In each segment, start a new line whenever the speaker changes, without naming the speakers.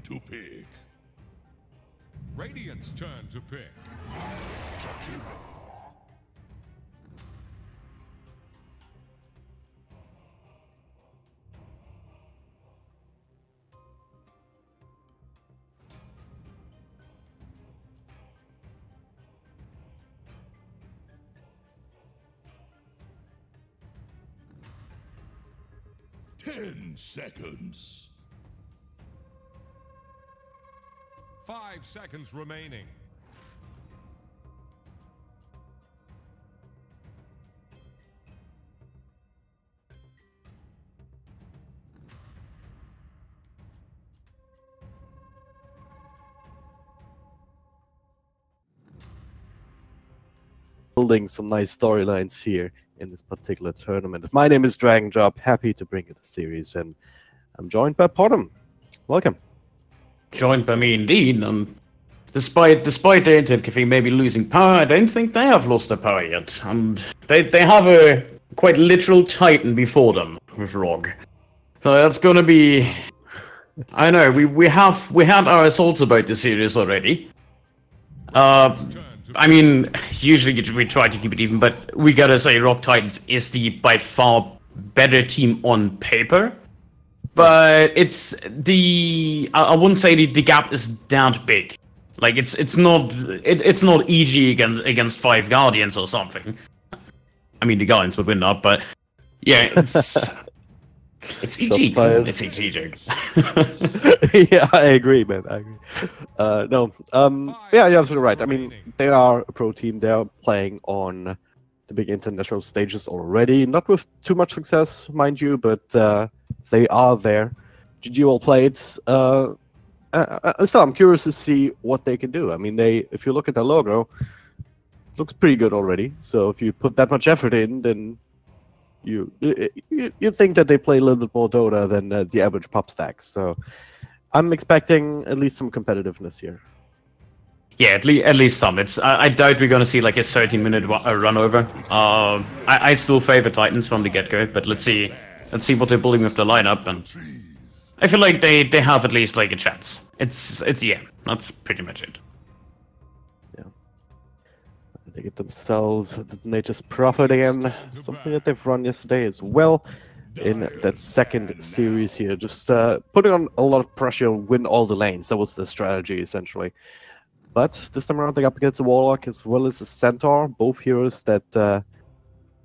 to pick.
Radiant's turn to pick.
10 seconds.
5 seconds remaining.
Building some nice storylines here in this particular tournament. My name is Dragon Job, happy to bring you the series, and I'm joined by Potom. Welcome.
Joined by me indeed, and despite their internet cafe maybe losing power, I don't think they have lost their power yet. And they have a quite literal Titan before them with ROG. So that's gonna be, I know, we had our assaults about the series already. I mean, usually we try to keep it even, but we gotta say ROG.Titans is the by far better team on paper. But it's I wouldn't say the gap is that big. Like it's not EG against 5 Guardians or something. I mean the Guardians would win that, but yeah, it's EG. It's EG joke.
Yeah, I agree, man. I agree. Yeah, you're absolutely right. I mean, they are a pro team. They are playing on the big international stages already. Not with too much success, mind you, but they are there. GGWellPlayed. Still, I'm curious to see what they can do. I mean, if you look at their logo, it looks pretty good already. So if you put that much effort in, then you think that they play a little bit more Dota than the average pop stacks. So I'm expecting at least some competitiveness here.
Yeah, at least some. I doubt we're gonna see like a 13-minute run over. I still favor Titans from the get-go, but let's see what they're building with the lineup, and I feel like they have at least like a chance. It's yeah, that's pretty much it.
Yeah, they get themselves the Nature's Prophet again, something that they've run yesterday as well in that second series here. Just putting on a lot of pressure, win all the lanes. That was the strategy essentially. But this time around, they up against the Warlock as well as the Centaur, both heroes that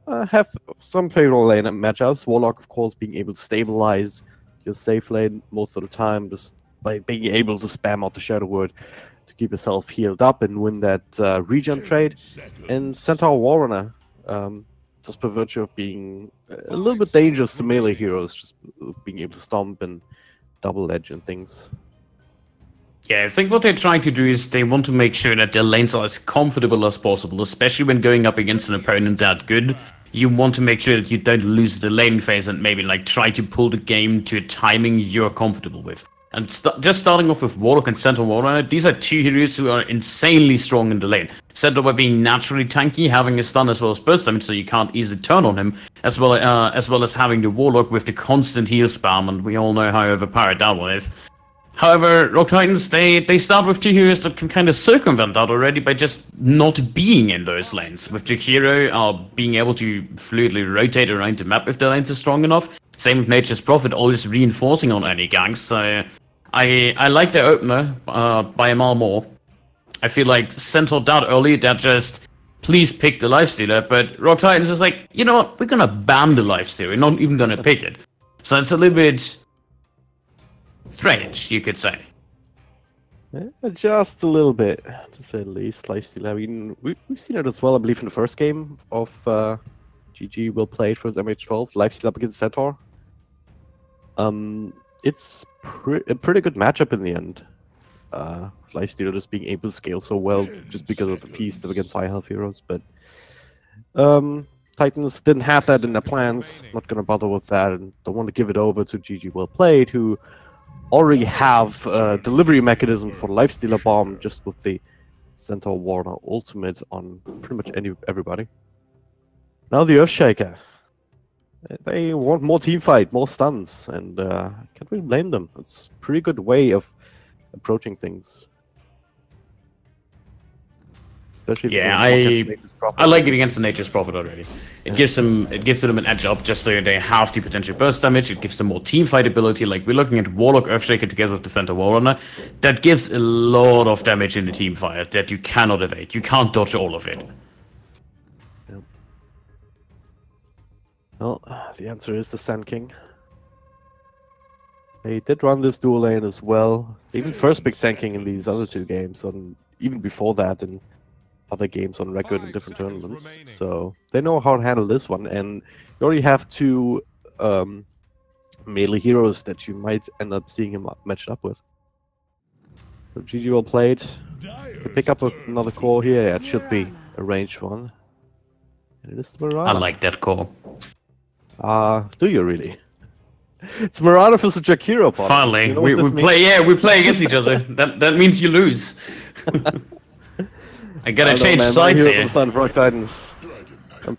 have some favorable lane matchups. Warlock, of course, being able to stabilize your safe lane most of the time, just by being able to spam out the Shadow Word to keep yourself healed up and win that regen trade. And Centaur Warrunner, just by virtue of being a little bit dangerous to melee heroes, just being able to stomp and double edge and things.
Yeah, I think what they're trying to do is they want to make sure that their lanes are as comfortable as possible, especially when going up against an opponent that good. You want to make sure that you don't lose the lane phase and maybe like try to pull the game to a timing you're comfortable with. And just starting off with Warlock and Centaur Warrunner, these are 2 heroes who are insanely strong in the lane. Centaur by being naturally tanky, having a stun as well as burst damage, so you can't easily turn on him, as well as having the Warlock with the constant heal spam, and we all know how overpowered that one is. However, ROG.Titans, they start with 2 heroes that can kind of circumvent that already by just not being in those lanes. With Jakiro being able to fluidly rotate around the map if the lanes are strong enough. Same with Nature's Prophet, always reinforcing on any ganks. So I like the opener by a mile more. I feel like Centaur that early, that just, please pick the Lifestealer. But ROG.Titans is like, you know what, we're gonna ban the Lifestealer, we're not even gonna pick it. So it's a little bit strange, you could say.
Yeah, just a little bit, to say the least. Lifesteal. I mean, we've seen it as well, I believe, in the first game of GGWellPlayed for MH12. Lifesteal up against Centaur. It's a pretty good matchup in the end. Lifesteal just being able to scale so well just because of the piece against high health heroes. But Titans didn't have that in their plans. Not gonna bother with that, and don't want to give it over to GGWellPlayed, who already have a delivery mechanism for Lifestealer Bomb just with the Centaur Warrunner ultimate on pretty much everybody. Now the Earthshaker. They want more teamfight, more stuns, and can't really blame them. It's a pretty good way of approaching things. Especially
yeah, I like it against the Nature's Prophet already. It gives them an edge up just so they have the potential burst damage. It gives them more team fight ability. Like we're looking at Warlock Earthshaker together with the Center Warrunner. That gives a lot of damage in the team fight that you cannot evade. You can't dodge all of it.
Yep. Well, the answer is the Sand King. They did run this dual lane as well. They even first picked Sand King in these other two games, and even before that in other games on record in different tournaments.
Remaining.
So they know how to handle this one, and you already have two melee heroes that you might end up seeing him matched up with. So GGWellPlayed. To pick up another core here, yeah, it should be a ranged one. And it is the Mirana.
I like that call.
Do you really? It's Mirana versus Jakiro.
Finally,
you know
we play against each other. That means you lose. I gotta change sides here.
Son of ROG.Titans.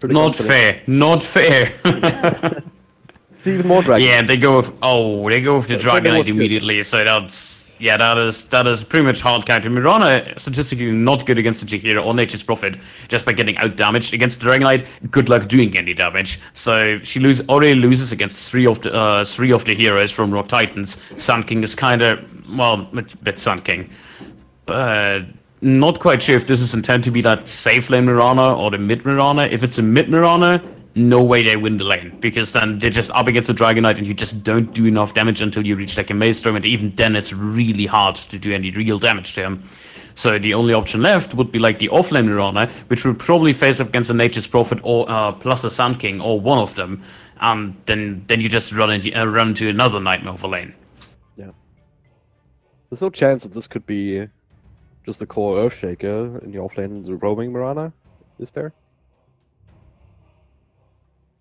Not fair. Not fair.
It's even more dragons.
Yeah, they go with the Dragonite immediately. So that is pretty much hard counter. Mirana statistically not good against the Jakiro or Nature's Prophet just by getting out damaged against the Dragonite. Good luck doing any damage. So she already loses against three of the heroes from ROG.Titans. Sun King is kind of it's a bit Sun King, but not quite sure if this is intended to be that safe lane Mirana or the mid Mirana. If it's a mid Mirana, no way they win the lane, because then they're just up against the Dragonite and you just don't do enough damage until you reach like a Maelstrom, and even then it's really hard to do any real damage to him. So the only option left would be like the offlane Mirana, which would probably face up against a Nature's Prophet or plus a Sand King or one of them, and then you just run into another nightmare of a lane.
Yeah. There's no chance that this could be just a core Earthshaker in the offlane, the roaming Mirana, is there?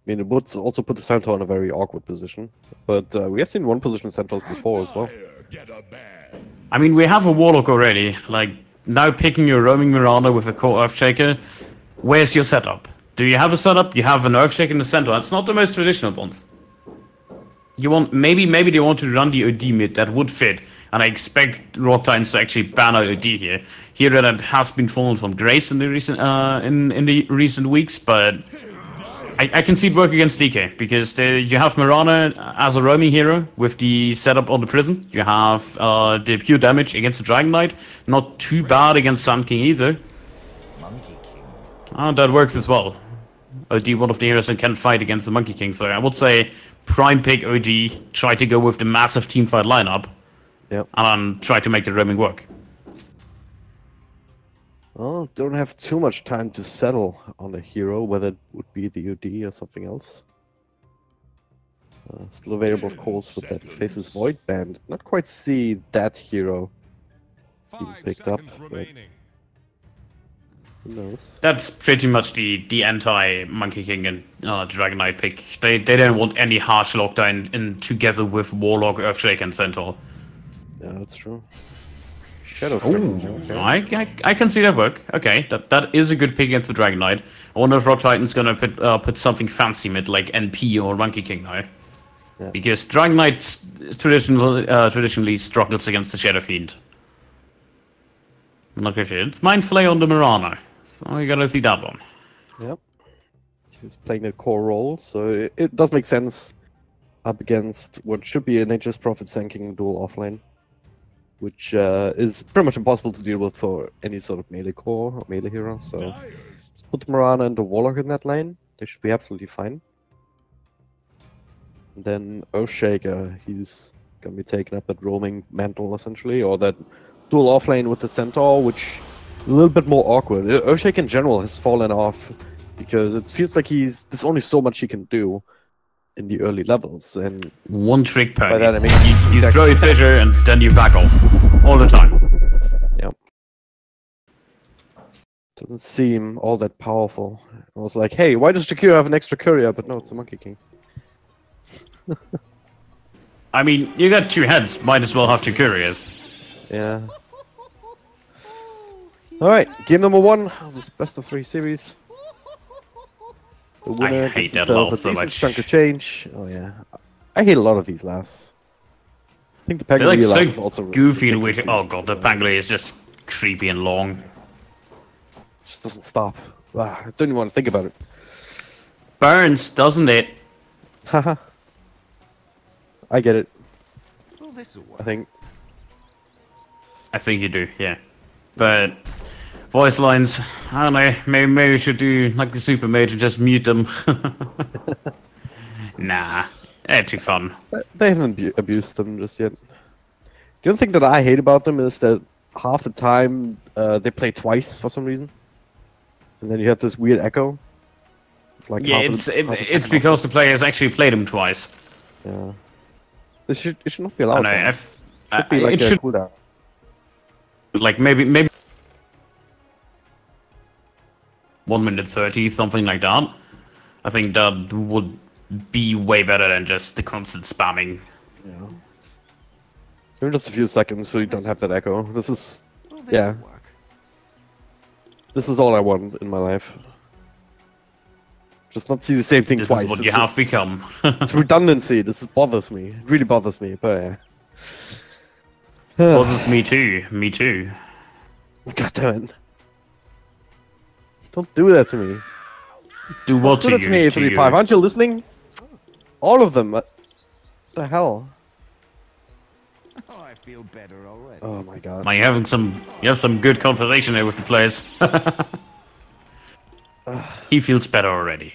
I mean, it would also put the Centaur in a very awkward position, but we have seen one position Centaurs before as well.
I mean, we have a Warlock already. Like, now picking your roaming Mirana with a core Earthshaker, where's your setup? Do you have a setup? You have an Earthshaker in the center. That's not the most traditional ones. You want maybe they want to run the OD mid, that would fit, and I expect ROG.Titans to actually ban out OD here. Here that has been fallen from grace in the recent in the recent weeks, but I can see it work against DK, because you have Mirana as a roaming hero with the setup on the prison. You have the pure damage against the Dragonite. Not too bad against Sand King either. That works as well. OD, one of the heroes that can fight against the Monkey King. So I would say prime pick OD, try to go with the massive teamfight lineup, and try to make the roaming work.
Well, don't have too much time to settle on a hero, whether it would be the UD or something else. Still available, of course, with that Faces Void band. Not quite see that hero being picked up, but who knows?
That's pretty much the anti-Monkey King and Dragonite pick. They don't want any harsh lockdown in together with Warlock, Earthshaker, and Centaur.
Yeah, that's true. Shadow.
I can see that work. Okay, that is a good pick against the Dragonite. I wonder if ROG.Titans gonna put something fancy mid like NP or Monkey King now, because Dragonite traditionally struggles against the Shadow Fiend. Not quite sure. It's Mind Flay on the Mirana, so you gotta see that one.
Yep. He was playing the core role, so it does make sense up against what should be a Nature's Prophet Sand King dual offlane, which is pretty much impossible to deal with for any sort of melee core or melee hero. So let's put Mirana and the Warlock in that lane. They should be absolutely fine. And then Earthshaker, he's gonna be taking up that roaming mantle essentially, or that dual offlane with the Centaur, which is a little bit more awkward. Earthshaker in general has fallen off because it feels like there's only so much he can do in the early levels, and
one trick pony.
By that I mean
you throw your fissure and then you back off all the time.
Yep. Doesn't seem all that powerful. I was like, hey, why does Jakiro have an extra courier? But no, it's the Monkey King.
I mean, you got two heads, might as well have two couriers.
Yeah. Alright, game number 1 of this best of 3 series. The winner
I hate
gets
that
himself
laugh
a
so
decent
much.
chunk of change. Oh yeah. I hate a lot of these laughs. think the
They're like
Pangolier line is
so
also
goofy the way.
ridiculously-
Oh god, the Pangolier is just creepy and long.
Just doesn't stop. Wow, I don't even want to think about it.
Burns, doesn't it?
Haha. I get it.
Well, this'll work.
I think.
I think you do, yeah. But voice lines, I don't know. Maybe we should do like the super mode and just mute them. Nah, they're too fun.
They haven't abused them just yet. The only thing that I hate about them is that half the time they play twice for some reason, and then you have this weird echo. Like
Yeah, it's because the players actually played them twice.
Yeah. It should not be allowed.
I know.
It should be like
it
a
should
cooldown.
like maybe 1 minute 30, something like that. I think that would be way better than just the constant spamming.
Yeah. Maybe just a few seconds so you don't have that echo. This is
Well,
yeah.
this'll work.
This is all I want in my life. Just not see the same thing
This
twice.
is what
It's
you have
just-
become.
It's redundancy. This bothers me. It really bothers me. But yeah.
Causes me too. Me too.
God damn it! Don't do that to me.
Do what
Do
to
that
you?
to me,
to
35.
you?
Aren't you listening? All of them. What the hell?
Oh, I feel better already.
Oh my god.
Man, you have some good conversation there with the players. He feels better already.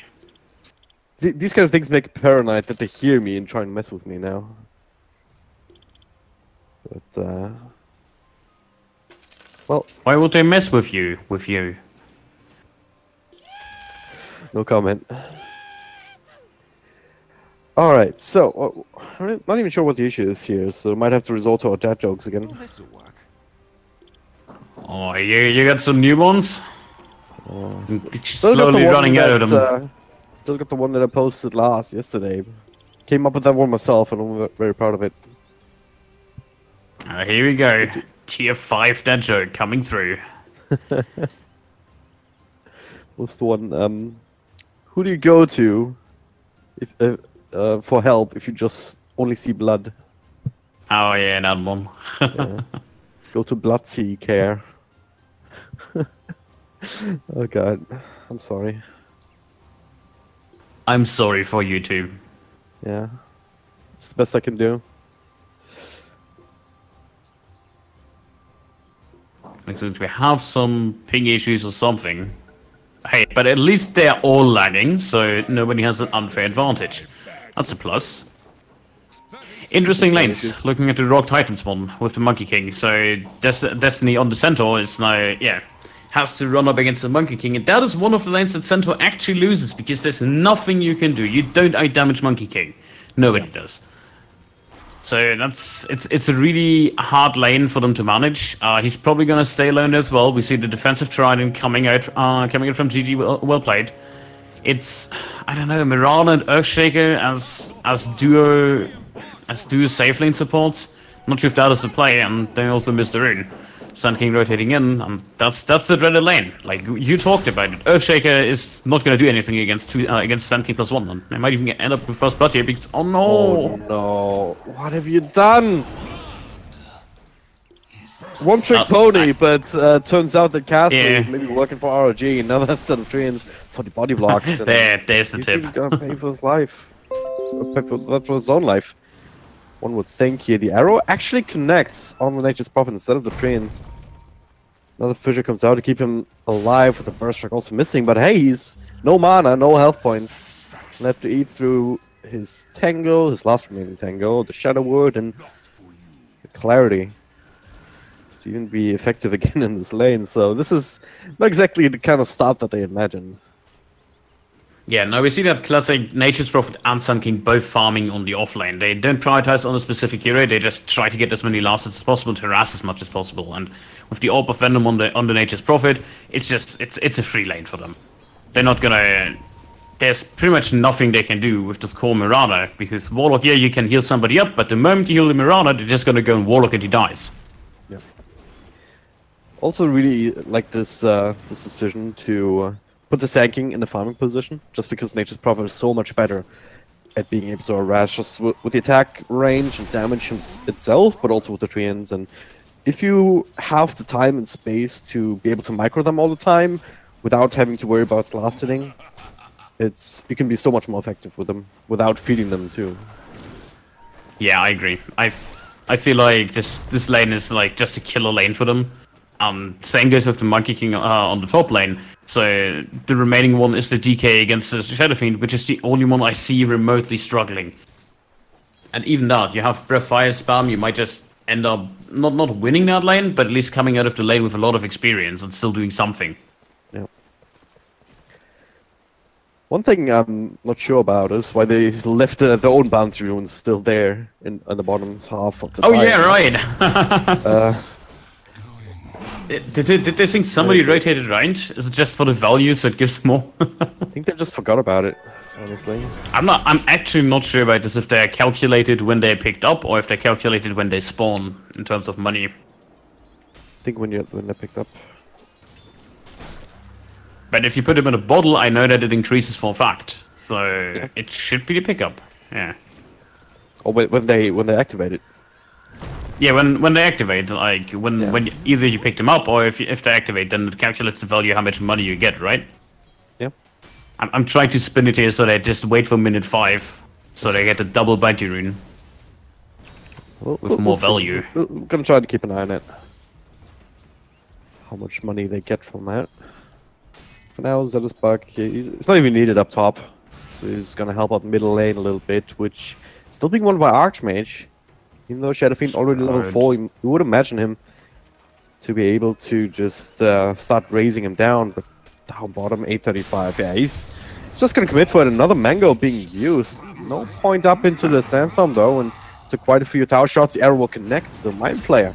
These kind of things make me paranoid that they hear me and try and mess with me now. But well,
Why would they mess with you?
no comment. Alright, so I'm not even sure what the issue is here, so I might have to resort to our dad jokes again.
Well, this'll work.
Oh, you got some new ones?
Still got the
Slowly
one
running out of them.
Still got the one that I posted yesterday. Came up with that one myself, and I'm very proud of it.
Here we go. Tier 5 dad joke coming through.
What's the one? Who do you go to if for help if you just only see blood?
Oh yeah, that one.
Yeah. Go to Bloodsea Care. Oh god, I'm sorry.
I'm sorry for you too.
Yeah, it's the best I can do.
Like, since we have some ping issues or something. Hey, but at least they're all lagging, so nobody has an unfair advantage. That's a plus. Interesting lanes, looking at the ROG.Titans one with the Monkey King. So Destiny on the Centaur is now, yeah, has to run up against the Monkey King. And that is one of the lanes that Centaur actually loses, because there's nothing you can do. You don't outdamage Monkey King. Nobody does. So it's a really hard lane for them to manage. He's probably gonna stay alone as well. We see the defensive trident coming out from GGWellPlayed. It's, I don't know, Mirana and Earthshaker as duo safe lane supports. Not sure if that is the play, and they also miss the rune. Sand King rotating in, and that's the dreaded lane. Like you talked about it. Earthshaker is not gonna do anything against Sand King +1, and they might even end up with first blood here because oh no!
Oh no! What have you done? One trick pony, but turns out that Cassie is maybe working for ROG. Another set of trains for the body blocks. And
there's the
he's
tip.
even gonna pay for his life. For his own life. One would think here the arrow actually connects on the Nature's Prophet instead of the trains. Another fissure comes out to keep him alive with the burst strike also missing, but hey, he's no mana, no health points. Left to eat through his Tango, his last remaining Tango, the Shadow Word, and the Clarity to even be effective again in this lane. So this is not exactly the kind of start that they imagined.
Yeah, no, we see that classic Nature's Prophet and Sun King both farming on the off lane. They don't prioritize on a specific hero, they just try to get as many lasts as possible to harass as much as possible. And with the Orb of Venom on the Nature's Prophet, it's a free lane for them. They're not gonna... There's pretty much nothing they can do with this core Mirana, because Warlock, yeah, you can heal somebody up, but the moment you heal the Mirana, they're just gonna go and Warlock and he dies.
Yeah. Also really like this this decision to put the Sand King in the farming position, just because Nature's Prophet is so much better at being able to harass just with the attack range and damage itself, but also with the treants. And if you have the time and space to be able to micro them all the time without having to worry about last hitting, you can be so much more effective with them without feeding them too.
Yeah, I agree. I feel like this lane is like just a killer lane for them. Same goes with the Monkey King on the top lane. So the remaining one is the DK against the Shadow Fiend, which is the only one I see remotely struggling. And even that, you have Breath Fire spam, you might just end up not winning that lane, but at least coming out of the lane with a lot of experience and still doing something.
Yeah. One thing I'm not sure about is why they left their own bounty runes still there on the bottom half of the
yeah, right. Did they think somebody rotated around? Is it just for the value, so it gives more?
I think they just forgot about it, honestly.
I'm actually not sure about this, if they're calculated when they're picked up or if they're calculated when they spawn in terms of money.
I think when they're picked up.
But if you put them in a bottle, I know that it increases for a fact. So it should be the pickup. Yeah.
Or when they activate it.
Yeah, when they activate, like when either you pick them up or if they activate, then it calculates the value how much money you get, right?
Yeah.
I'm trying to spin it here so they just wait for minute 5, so they get a double bounty rune with more value.
We're gonna try to keep an eye on it. How much money they get from that? For now, Zealous Bug, it's not even needed up top, so he's gonna help out middle lane a little bit, which is still being won by Archmage. Even though Shadow Fiend already level 4, you would imagine him to be able to just start raising him down, but down bottom 835. Yeah, he's just gonna commit for it. Another Mango being used. No point up into the Sandstorm though, and took quite a few tower shots. The arrow will connect, so Mind Flayer.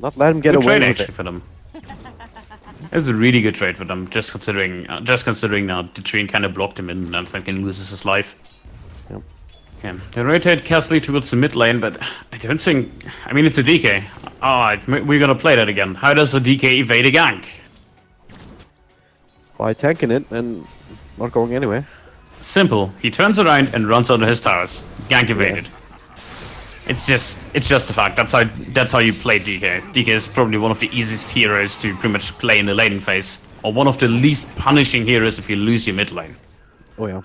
Not let him get away with it.
For them. It was a really good trade for them, just considering that the tree kind of blocked him in and Sunken loses his life.
Yep.
Okay, they rotate Castle towards the mid lane, but I don't think... I mean, it's a DK. Alright, we're gonna play that again. How does a DK evade a gank?
By tanking it and not going anywhere.
Simple. He turns around and runs under his towers. Gank evaded. Yeah. It's just a fact. That's how you play DK. DK is probably one of the easiest heroes to pretty much play in the laning phase, or one of the least punishing heroes if you lose your mid lane.
Oh yeah.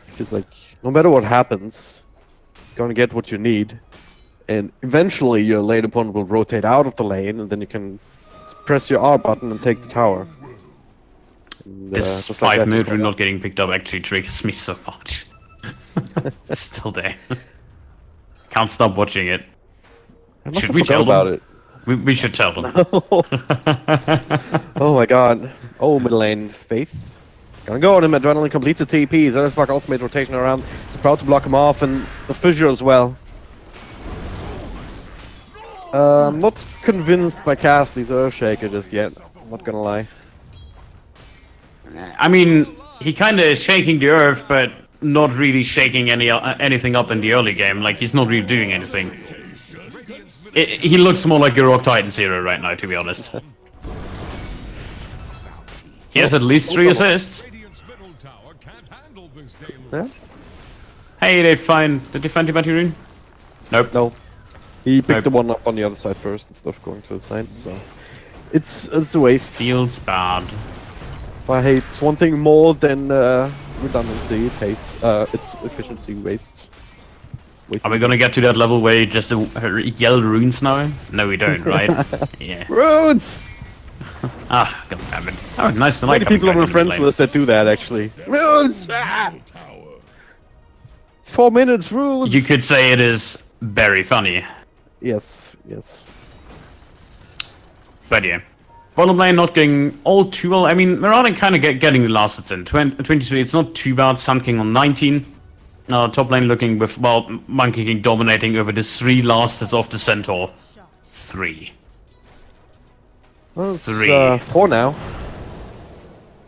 Because like, no matter what happens, you're gonna get what you need, and eventually your lane opponent will rotate out of the lane, and then you can press your R button and take the tower. And,
this 5-minute rune not getting picked up actually triggers me so much. It's still there. Can't stop watching it. Should we tell them? It. We should tell them.
Oh my god. Oh, middle lane. Faith. Gonna go on him. Adrenaline completes the TP. Zenospark ultimate rotation around. It's about to block him off, and the fissure as well. I'm not convinced by Castly's Earthshaker just yet. I'm not gonna lie.
I mean, he kinda is shaking the earth, but not really shaking anything up in the early game. Like, he's not really doing anything. He looks more like a ROG.Titans hero right now, to be honest. He has at least 3 assists.
Yeah.
Hey, did they find the bounty rune? Nope.
No. He picked the one up on the other side first instead of going to the side, so it's a waste.
Feels bad.
If I hate one thing more than redundancy, it's haste. It's efficiency waste.
Are we gonna get to that level where you just yell runes now? No, we don't, right? Yeah.
Runes!
Ah, goddammit. Oh, nice to
like people on my friends list that do that, actually. Runes! Ah! It's 4 minutes, runes!
You could say it is very funny.
Yes, yes.
But yeah. Bottom lane not going all too well. I mean, Mirana kind of getting the last hits in. 23, it's not too bad. Sun King on 19. Top lane looking with, well, Monkey King dominating over the 3 last hits of the Centaur. 3.
Well, it's 4 now.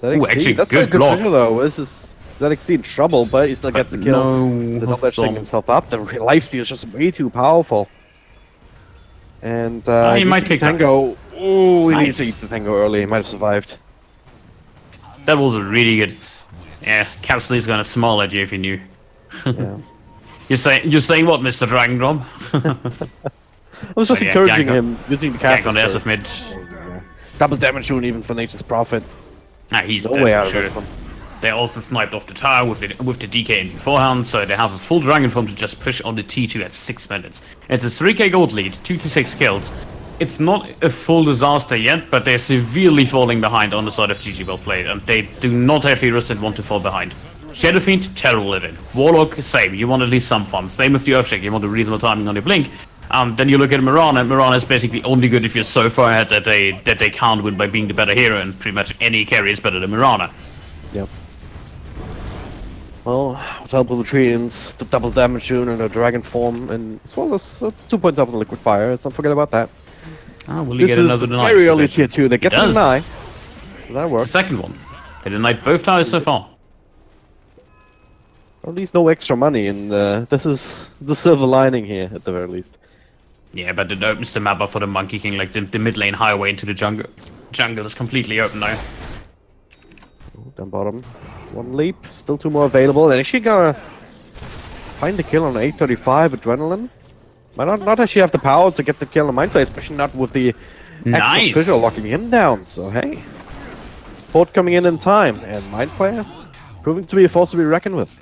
Ooh, actually,
that's
good
a good
block.
Visual, though. This is ZXC in trouble, but he still gets the kill.
No,
not letting himself up. The lifesteal is just way too powerful. And
he might take
Tango. Oh, he
nice.
needs to eat the Tango early. He might have survived.
That was a really good Yeah, Castley's gonna smile at you if you knew.
Yeah.
You're saying what, Mr. Dragon Drum?
I was just encouraging him using the
Gank
cast.
on the SF mid.
Yeah. Double damage rune even for Nature's Prophet.
Ah, he's
No
dead
way
for
out of
sure.
this one.
They also sniped off the tower with the DK in beforehand, so they have a full Dragon Form to just push on the T2 at 6 minutes. It's a 3k gold lead, 2 to 6 kills. It's not a full disaster yet, but they're severely falling behind on the side of GGWellPlayed, and they do not have heroes that want to fall behind. Shadow Fiend, terrible at it. Warlock, same. You want at least some farm. Same with the Earthshake. You want a reasonable timing on your blink. Then you look at Mirana, and Mirana is basically only good if you're so far ahead that they can't win by being the better hero, and pretty much any carry is better than Mirana.
Yep. Well, with help of the treants, the double damage rune and a dragon form, and as well as 2 points up on the liquid fire. Let's not forget about that.
Ah, will you
This
get another
is
deny?
very early tier 2. They get the deny. So that
The
works.
second one. They denied both towers so far.
Or at least no extra money, and this is the silver lining here, at the very least.
Yeah, but it opens the map up for the Monkey King, like the mid lane highway into the jungle. Jungle is completely open now.
Down bottom. One leap, still 2 more available, and is she gonna find the kill on 835 Adrenaline? Might not actually have the power to get the kill on Mindflayer, especially not with the extra
Nice.
fissure locking him down, so hey. Support coming in time, and Mindflayer proving to be a force to be reckoned with.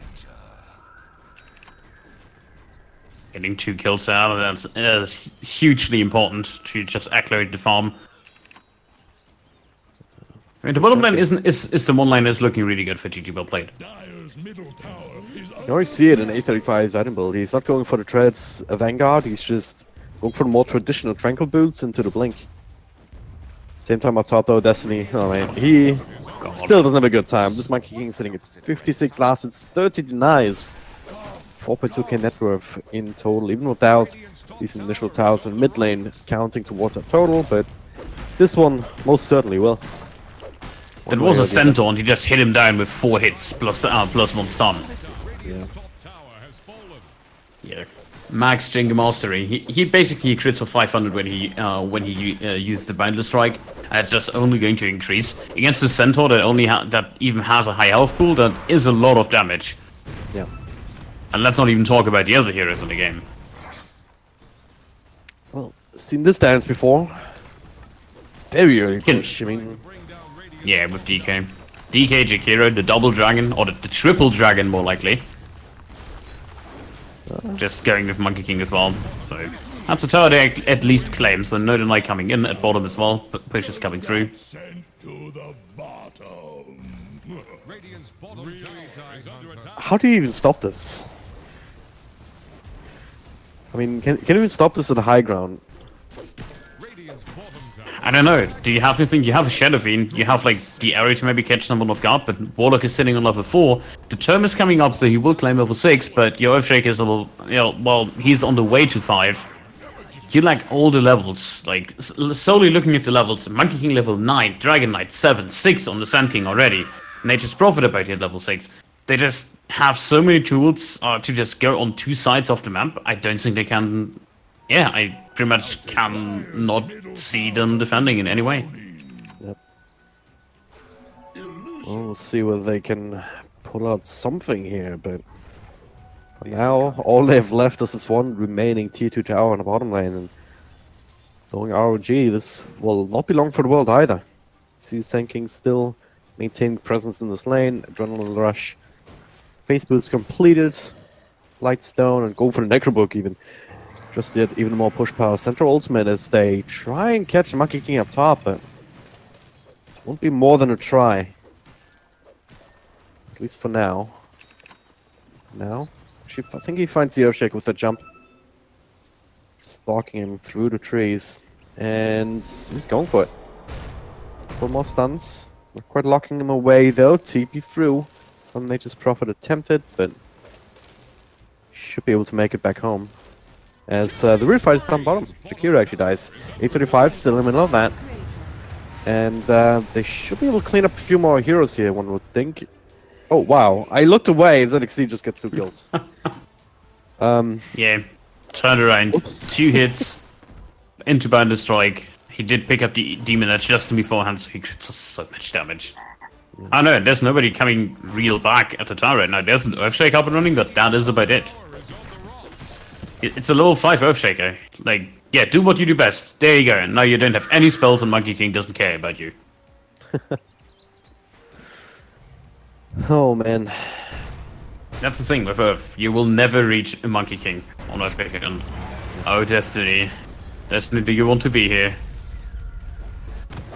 Getting 2 kills out, that's hugely important to just accelerate the farm. I mean, the bottom lane is the one lane that's looking really good for GGWellPlayed.
You already see it in 835's item build. He's not going for the treads Vanguard, he's just going for the more traditional Tranquil boots into the blink. Same time up top though, Destiny, oh man, he still doesn't have a good time. This Monkey King sitting at 56 last, it's 30 denies. 4.2k net worth in total, even without these initial towers in mid lane counting towards that total, but this one most certainly will.
That was a centaur, and he just hit him down with 4 hits plus 1 stun.
Yeah.
Yeah. Max Jingle Mastery. He basically crits for 500 when he used the Boundless Strike. And it's just only going to increase against the centaur that even has a high health pool. That is a lot of damage.
Yeah.
And let's not even talk about the other heroes in the game.
Well, seen this dance before. Very early push, I mean.
Yeah, with DK. DK, Jakiro, the double dragon, or the triple dragon more likely. Just going with Monkey King as well, so... That's a tower they at least claim, so no deny coming in at bottom as well, but push is coming through.
How do you even stop this? I mean, can you even stop this at the high ground?
I don't know. Do you have anything? You have a Shadow Fiend, you have like the arrow to maybe catch someone off guard, but Warlock is sitting on level 4. The Term is coming up, so he will claim level 6, but your Earthshake is level, well, he's on the way to 5. You like all the levels, like solely looking at the levels. Monkey King level 9, Dragon Knight 7, 6 on the Sand King already. Nature's Prophet about at level 6. They just have so many tools to just go on 2 sides of the map. I don't think they can. Yeah, I pretty much can not see them defending in any way.
Yep. Well, let's see whether they can pull out something here, but for now, all they have left is this one remaining tier 2 tower on the bottom lane, and going ROG, this will not be long for the world either. See Sand King still maintaining presence in this lane, Adrenaline Rush, Face Boots completed, Lightstone, and go for the Necrobook even. Just yet even more push power. Central ultimate as they try and catch the Monkey King up top, but it won't be more than a try. At least for now. Now, actually, I think he finds the Earthshake with a jump. Stalking him through the trees. And he's going for it. 4 more stuns. Not quite locking him away though. TP through. From Nature's Prophet attempted, but should be able to make it back home. As the real fight is down bottom. Jakiro actually dies. 835 still in the middle of that. And they should be able to clean up a few more heroes here, one would think. Oh, wow. I looked away and ZXC just gets 2 kills.
Yeah, turned around.
Oops.
2 hits into Boundless Strike. He did pick up the Demon Edge just beforehand, so he crits so much damage. I know, there's nobody coming real back at the tower right now. There's an Earthshake up and running, but that is about it. It's a level 5 Earthshaker. Like, yeah, do what you do best. There you go. And now you don't have any spells and Monkey King doesn't care about you.
Oh, man.
That's the thing with Earth. You will never reach a Monkey King on Earthshaker. And oh, Destiny. Destiny, do you want to be here?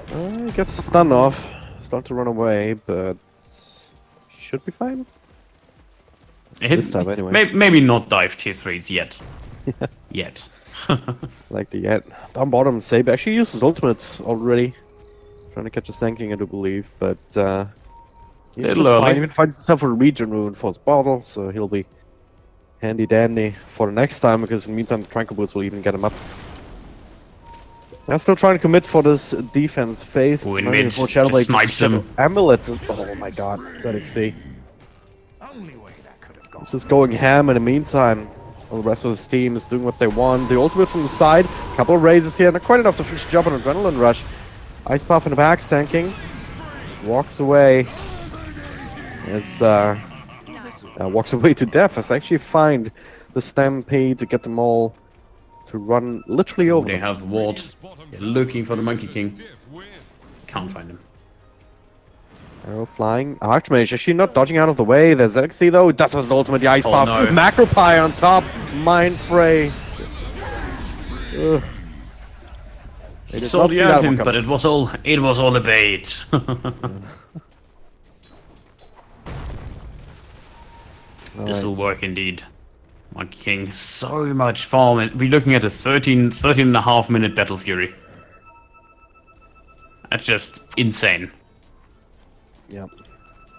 He gets stunned off. Start to run away, but should be fine. This time, anyway.
Maybe not dive tier 3s yet. Yet.
Like the yet. Down bottom, Saber actually uses ultimates already. Trying to catch a Sand King, I do believe, but he's just fine. He even finds himself a regen rune for his bottle, so he'll be handy dandy for the next time, because in the meantime, the Tranquil Boots will even get him up. I'm still trying to commit for this defense. Faith.
Ooh, in mid, just snipes him.
Amulet. Oh my god, ZXC. He's just going ham in the meantime. All the rest of his team is doing what they want. The ultimate from the side. A couple of raises here. Not quite enough to finish the job on Adrenaline Rush. Ice Puff in the back. Sand King walks away. As walks away to death. As they actually find the Stampede to get them all to run literally over.
They have ward. They're looking for the Monkey King. Can't find him.
Arrow flying. Archmage actually not dodging out of the way. There's ZXC though. Does his ultimate. The Ice Puff. No. Macropie on top. Mind Fray.
He saw the him, but it was all a bait. This will work indeed. Monkey King, so much farm. We're looking at a 13.5 minute Battle Fury. That's just insane.
Yep.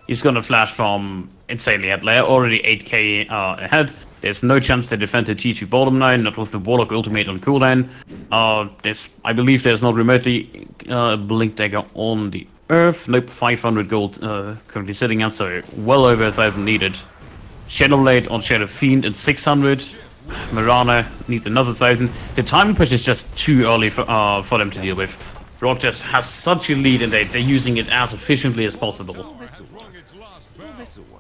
He's gonna flash farm insanely at layer, already 8k ahead. There's no chance they defend the T2 bottom now, not with the Warlock ultimate on cooldown. I believe there's not remotely Blink Dagger on the Earth. Nope, 500 gold currently sitting out, so well over 1,000 needed. Shadowblade on Shadow Fiend at 600. Mirana needs another 1,000. The timing push is just too early for them to deal with. ROG just has such a lead and they're using it as efficiently as possible.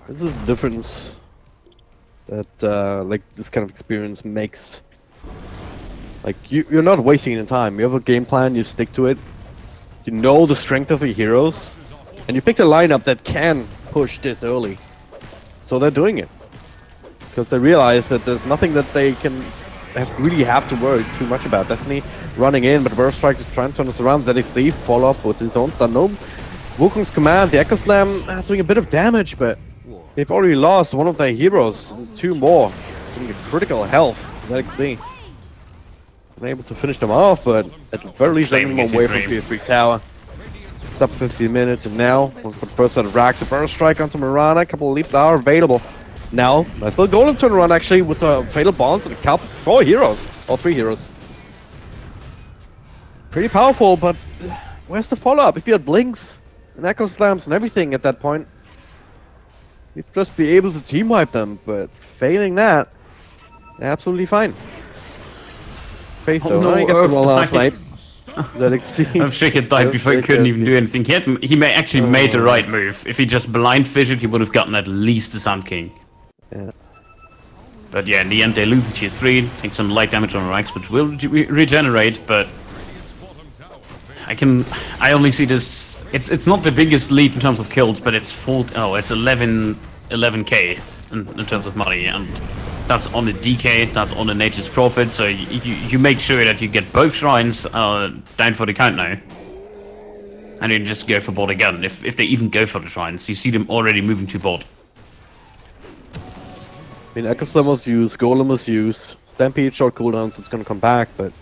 This is the difference that like this kind of experience makes. Like you're not wasting any time. You have a game plan, you stick to it. You know the strength of the heroes, and you pick a lineup that can push this early. So they're doing it because they realize that there's nothing that they can really have to worry too much about. Destiny running in, but Burst Strike is trying to turn this around. ZXC follow up with his own stun. No, Wukong's command, the Echo Slam doing a bit of damage, but they've already lost one of their heroes. And 2 more, seeing critical health. ZXC unable to finish them off, but at the very least, they're away from Tier 3 tower. Sub 15 minutes, and now for the first set of racks, a Burst Strike onto Mirana. A couple of leaps are available. Now, nice little golden turnaround actually with the Fatal Bonds and a couple 4 heroes, or 3 heroes. Pretty powerful, but where's the follow-up? If you had Blinks and Echo Slams and everything at that point, you'd just be able to team wipe them, but failing that, they're absolutely fine. Faith though,
no,
he gets a roll snipe.
I'm sure he died before he couldn't even do anything. He may actually made the right move. If he just blind fished, he would have gotten at least the Sand King.
Yeah.
But yeah, in the end they lose the Tier 3, take some light damage on Rax, which will regenerate, but I only see this. It's not the biggest lead in terms of kills, but it's it's 11k in terms of money, and that's on the DK, that's on the Nature's Prophet, so you make sure that you get both shrines down for the count now. And then just go for bot again. If they even go for the shrines, you see them already moving to bot.
I mean, Echo Slam was used, Golem was used, Stampede short cooldowns, it's gonna come back, but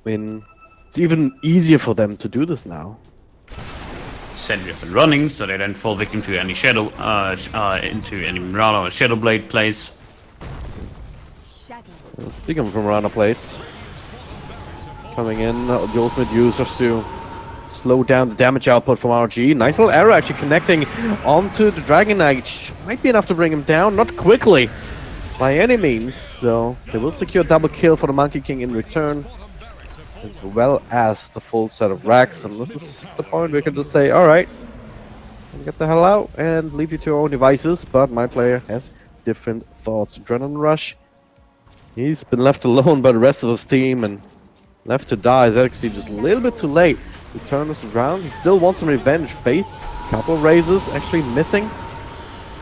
I mean, it's even easier for them to do this now.
Sentry up and running, so they don't fall victim to any shadow, into any Mirana or Shadowblade plays.
Speaking of Mirana plays, coming in, the ultimate users to slow down the damage output from ROG. Nice little arrow actually connecting onto the Dragon Knight. Might be enough to bring him down, not quickly by any means. So they will secure double kill for the Monkey King in return, as well as the full set of racks. And this is the point we can just say, alright, Get the hell out and leave you to your own devices, but my player has different thoughts. Adrenaline Rush. He's been left alone by the rest of his team and left to die. ZXC just a little bit too late to turn this around. He still wants some revenge. Faith, couple raises, actually missing.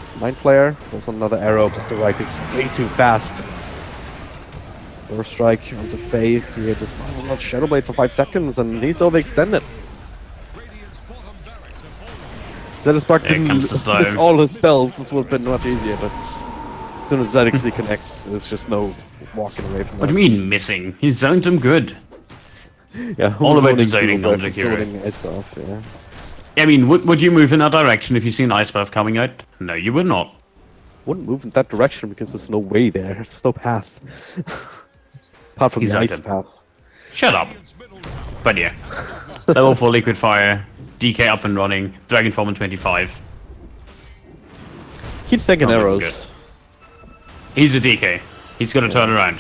It's Mind Flayer, throws another arrow, but the right clicks way too fast. Burst Strike onto Faith. He just not Shadow Blade for 5 seconds, and he's overextended. Zetaspark didn't miss all his spells. This would have been much easier, but as soon as ZXC connects, there's just no walking away from that.
What do you mean missing? He zoned him good.
Yeah,
all about the zoning on the hero.
Yeah.
I mean, would you move in that direction if you see an Ice Path coming out? No, you would not.
Wouldn't move in that direction because there's no way there. There's no path. Apart from the Ice Path.
Shut up. But yeah. Level 4 Liquid Fire. DK up and running. Dragon Form in 25.
Keeps taking arrows.
He's a DK. He's gonna turn around.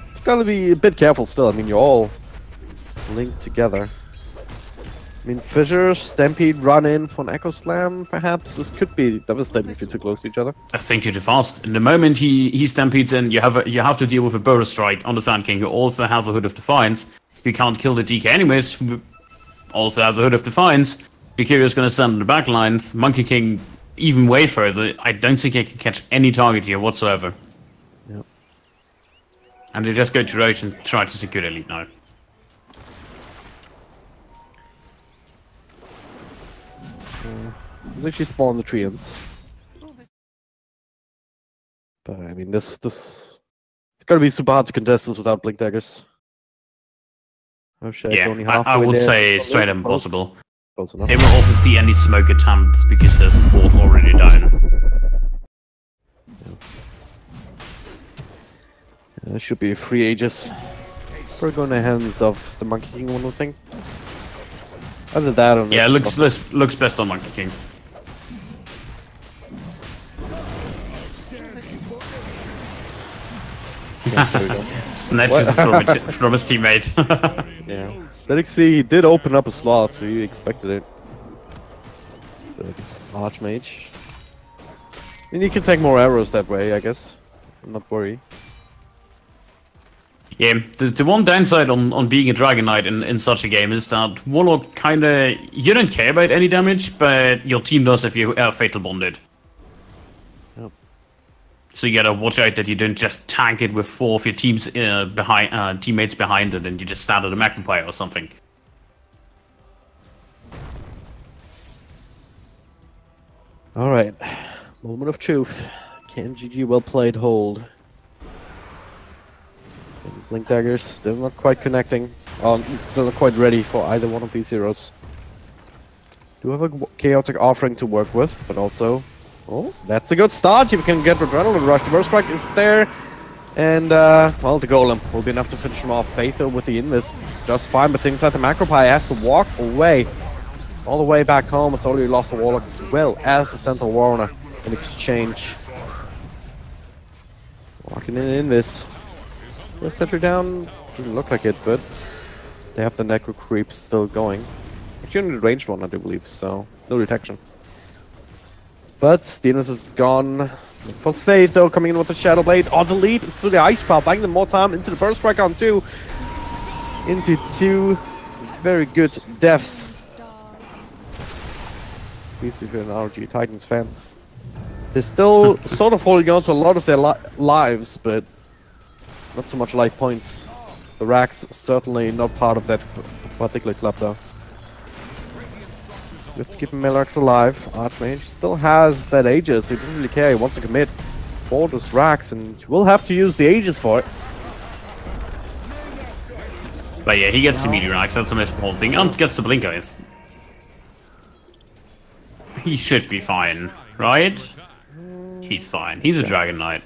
It's gotta be a bit careful still. I mean, you're all linked together. I mean, Fissure, Stampede, run in for an Echo Slam, perhaps. This could be devastating if you're too close to each other.
I think you're too fast. In the moment he stampedes in, you have to deal with a Burst Strike on the Sand King, who also has a Hood of Defiance. You can't kill the DK anyways, who also has a Hood of Defiance. Jakira's gonna stand in the back lines. Monkey King even way further. I don't think he can catch any target here whatsoever.
Yep.
And they just go to Roach and try to secure Elite now.
There's actually spawn the Treants. But I mean, this it's gonna be super hard to contest this without Blink Daggers. Oh shit!
Yeah,
only
I would say straight up impossible.
Close enough.
They will also see any smoke attempts because there's a wall already down.
Yeah, there should be free Aegis. We're going to the hands of the Monkey King, one more thing. Other than that, I don't know.
Yeah, looks best on Monkey King. Snatches from his teammate.
Yeah. ZXC did open up a slot, so you expected it. But it's Archmage. And you can take more arrows that way, I guess. I'm not worried.
Yeah, the one downside on being a Dragon Knight in such a game is that Warlock kinda... You don't care about any damage, but your team does if you are Fatal Bonded.
Yep.
So you gotta watch out that you don't just tank it with 4 of your teammates behind it and you just stand at a Magnifier or something.
Alright. Moment of truth. Can GGWellPlayed hold? Blink Daggers still not quite connecting. Still not quite ready for either one of these heroes. Do have a chaotic offering to work with, but also... Oh, that's a good start. You can get Adrenaline Rush. The Burst Strike is there. And, well, the Golem will be enough to finish him off. Faith with the Invis just fine, but inside the Macropie has to walk away. All the way back home. It's already lost the Warlock as well as the Central Warner in exchange. Walking in this. The center down doesn't look like it, but they have the Necro Creep still going. Actually, only the ranged one, I do believe, so no detection. But Stevens is gone. For Faith, though, coming in with the Shadow Blade on the lead. It's through the Ice Path, buying them more time into the Burst Strike on 2. Into 2 very good deaths. Please, if you're an ROG.Titans fan. They're still sort of holding on to a lot of their lives, but not so much life points. The Rax certainly not part of that particular club, though. You have to keep Melrax alive. Archmage still has that Aegis. He doesn't really care. He wants to commit for this Rax, and will have to use the Aegis for it.
But yeah, he gets the Meteor Rax. That's the most important thing. And gets the Blink Eyes. He should be fine, right? He's fine. He's a Dragon Knight.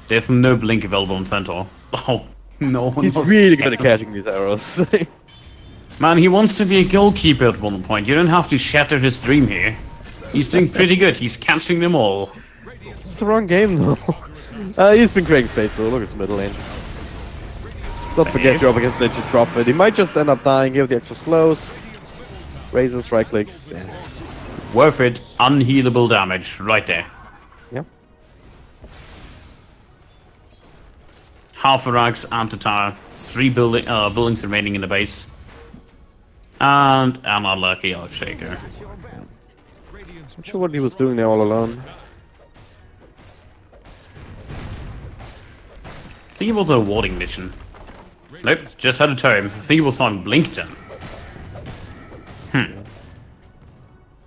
There's no Blink available on Centaur. Oh, no.
He's really good at catching these arrows.
Man, he wants to be a goalkeeper at one point. You don't have to shatter his dream here. He's doing pretty good. He's catching them all.
It's the wrong game, though. He's been creating space, so look at his middle lane. Let's not forget you're up against Nature's Prophet. He might just end up dying here with the extra slows. Raises, right clicks. Yeah.
Worth it. Unhealable damage right there.
Yeah.
Half a Rags, anti-tower, 3 buildings remaining in the base. And an unlucky Earthshaker.
Not sure what he was doing there all alone.
I think it was a warding mission. Nope, just had a tome. I think it was on Blinkton.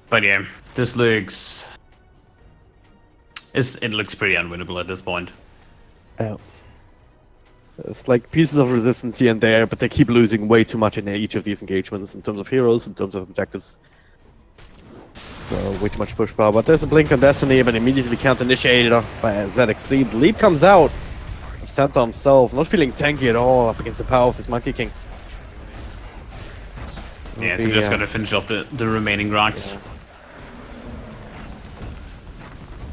But yeah, this looks... it looks pretty unwinnable at this point.
Yeah. It's like pieces of resistance here and there, but they keep losing way too much in each of these engagements in terms of heroes, in terms of objectives. So, way too much push power. But there's a blink on Destiny, but immediately counter-initiated by ZXC. The leap comes out. Santa himself, not feeling tanky at all up against the power of this Monkey King.
Yeah, they're just gonna finish off the remaining racks.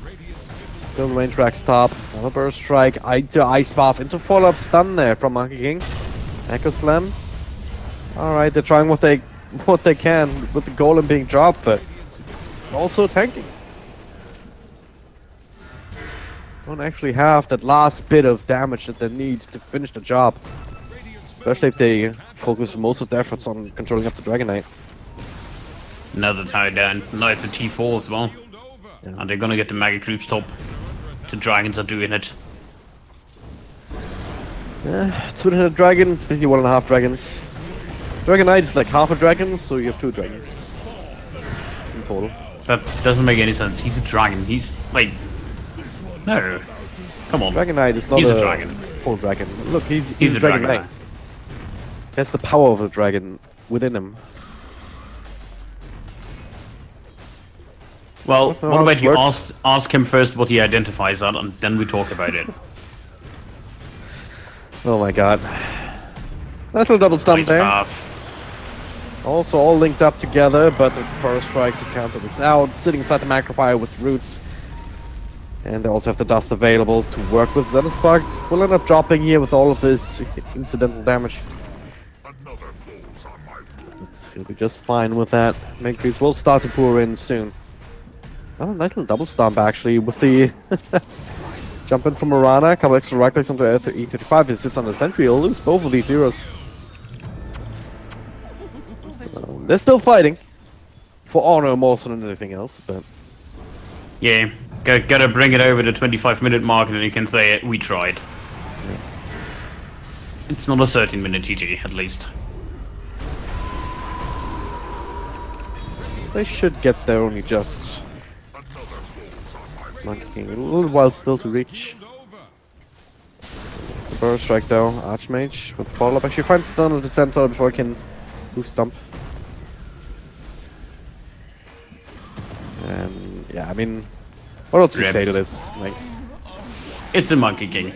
Yeah. Still range racks top. Another burst strike. Into ice buff. Into follow-up stun there from Monkey King. Echo slam. Alright, they're trying what they can with the golem being dropped, but also tanking. Don't actually have that last bit of damage that they need to finish the job. Especially if they focus most of their efforts on controlling up the Dragon Knight.
Another tie down. Now it's a T4 as well.
Yeah.
And they're gonna get the Mega Creeps top. The dragons are doing it.
200 dragons, basically 1.5 dragons. Dragon Knight is like half a dragon, so you have 2 dragons in total.
That doesn't make any sense. He's a dragon. He's like... No. Come on.
Dragon Knight is not
a dragon.
Full dragon. Look, he's
a
Dragon
dragon.
Knight. He has the power of a dragon within him.
Well,
What
what about you
works?
ask him first what he identifies as, and then we talk about it.
Oh my god. Nice little double stump
Ice
there.
Path.
Also all linked up together, but the first strike to counter this out. Sitting inside the Macropire with roots. And they also have the dust available to work with. Zenith Bug will end up dropping here with all of this incidental damage. He'll be just fine with that. Main creeps will start to pour in soon. Oh, nice little double stomp actually with the jump in from Mirana. A couple extra right clicks onto E35. He sits on the sentry. He'll lose both of these heroes. So, they're still fighting for honor more so than anything else, but
Yeah, gotta bring it over the 25-minute mark, and then you can say we tried.
yeah.
It's not a 13-minute GG, at least.
They should get there, only just Monkey King. A little while still to reach. It's a burst strike though. Archmage with follow up. Actually finds stun of the centaur before he can boost stump. And yeah, I mean, what else to say to this? Like,
It's a Monkey King.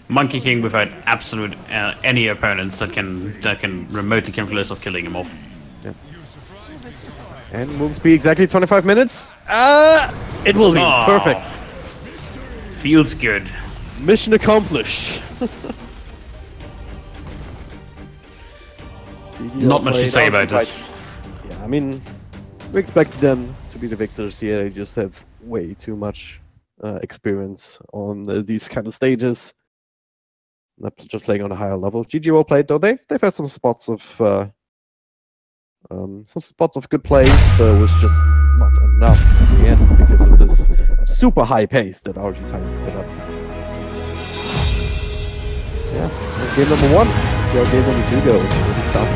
Monkey King without absolute any opponents that can remotely come close of killing him off.
yeah. And will this be exactly 25 minutes? It will be.
Oh.
Perfect.
Feels good.
Mission accomplished.
Not much to say about this.
Yeah, I mean, we expected them to be the victors here. They just have way too much experience on these kind of stages. Not just playing on a higher level. GGWellPlayed though, they've had some spots of good play, but it was just not enough in the end because of this super high pace that ROG.Titans put up. Yeah, that's game number 1. Let's see how game number 2 goes. Really stop.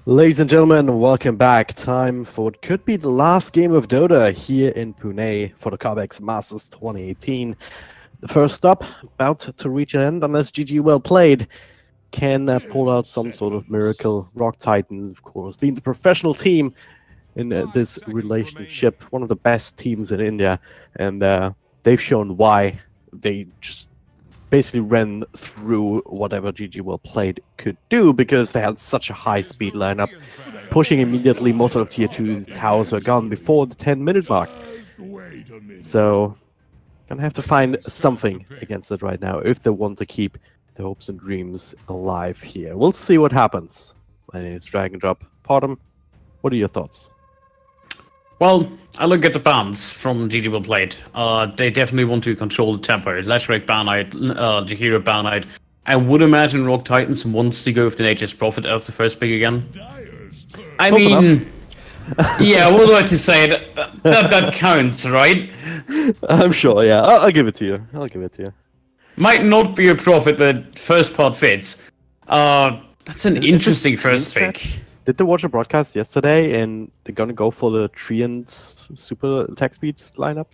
Ladies and gentlemen, welcome back. Time for what could be the last game of Dota here in Pune for the Cobx Masters 2018. The first stop, about to reach an end, unless GGWellPlayed can pull out some sort of miracle. ROG.Titans, of course, being the professional team in this relationship, one of the best teams in India, and they've shown why. They just basically ran through whatever GGWellPlayed could do because they had such a high speed lineup, pushing immediately. Most of the tier 2 towers were gone before the 10-minute mark. So, gonna have to find something against it right now if they want to keep the hopes and dreams alive here. We'll see what happens. My name is Drag and Drop. Pardon, what are your thoughts?
Well, I look at the bans from GGWellPlayed. They definitely want to control the tempo. Lashrak Banite, Jahira Banite. I would imagine ROG.Titans wants to go with the Nature's Prophet as the first pick again. I mean, yeah, I would like to say that counts, right?
I'm sure, yeah. I'll give it to you. I'll give it to you.
Might not be a Prophet, but first part fits. That's an interesting first pick.
Did they watch a broadcast yesterday and they're gonna go for the Treant super attack speed lineup?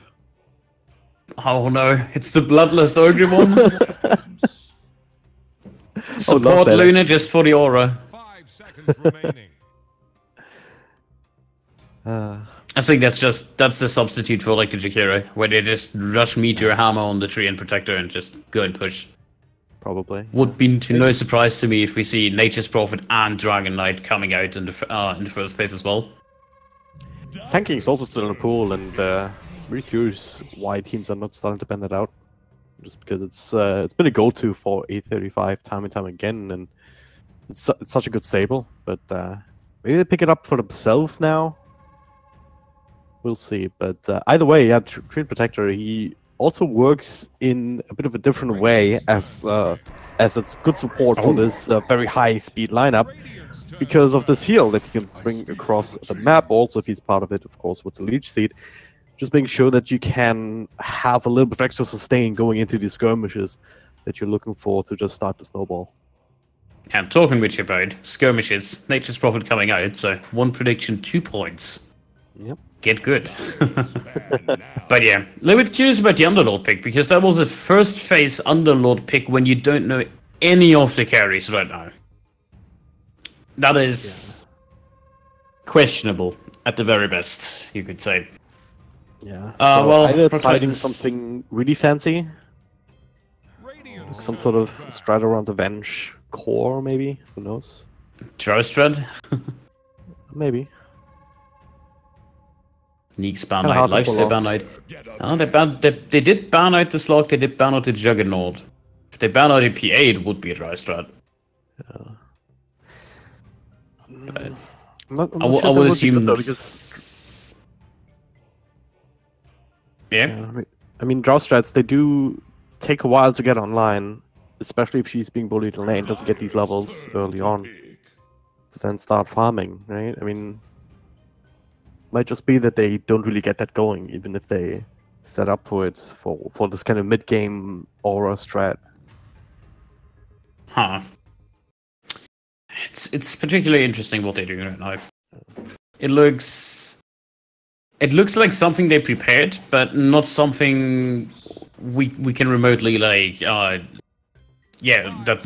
Oh no, it's the Bloodlust Ogre one. Support Luna just for the aura.
5 seconds remaining.
I think that's the substitute for like the Jakiro, where they just rush Meteor Hammer on the Tree and Protector and just go and push.
Probably.
Would be no surprise to me if we see Nature's Prophet and Dragon Knight coming out in the first phase as well.
Tanking is also still in the pool, and really curious why teams are not starting to ban that out. Just because it's been a go-to for A35 time and time again, and it's such a good stable. But maybe they pick it up for themselves now. We'll see. But either way, yeah, Tree Protector, he also works in a bit of a different way as it's good support for this very high speed lineup because of this heal that you can bring across the map. Also, if he's part of it, of course, with the Leech Seed, just making sure that you can have a little bit of extra sustain going into these skirmishes that you're looking for to just start the snowball.
And talking with you about skirmishes, Nature's Prophet coming out, so one prediction, 2 points.
Yep.
Get good. But yeah, a little bit curious about the Underlord pick, because that was a first phase Underlord pick when you don't know any of the carries right now. That is questionable at the very best, you could say.
Yeah.
So well,
either it's hiding something really fancy, like some sort of Stride around the Venge core, maybe. Who knows?
Drowstrad?
Maybe.
Neeks ban out, Lifestyle ban out. Oh, they did ban out the Slug, they did ban out the Juggernaut. If they ban out the P8, it would be a Drowstrad.
Yeah.
But I would assume...
because...
Yeah?
I mean, Drowstrads, they do take a while to get online, especially if she's being bullied in lane, doesn't get these levels early on, to then start farming, right? I mean... Might just be that they don't really get that going, even if they set up for it for this kind of mid-game aura strat.
Huh. It's particularly interesting what they're doing right now. It looks like something they prepared, but not something we can remotely like that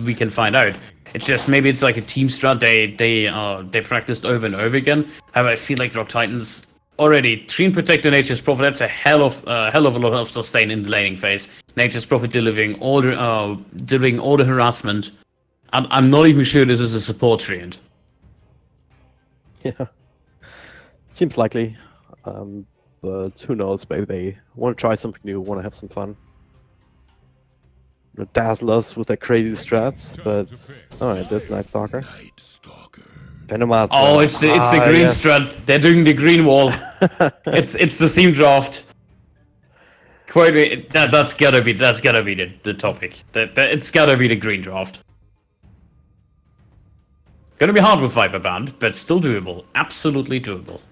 we can find out. It's just maybe it's like a team strat they practiced over and over again. However, I feel like ROG.Titans already Tree Protector, Nature's Prophet. That's a hell of a lot of sustain in the laning phase. Nature's Prophet delivering all the harassment. I'm not even sure this is a support treant.
Yeah, seems likely, but who knows? Maybe they want to try something new, want to have some fun. Dazzle us with their crazy strats, but alright, there's Night Stalker. Venomancer.
Oh, it's the green strat. They're doing the green wall. it's the seam draft. Quite that's gotta be the topic. It's gotta be the green draft. Gonna be hard with Viper Band, but still doable. Absolutely doable.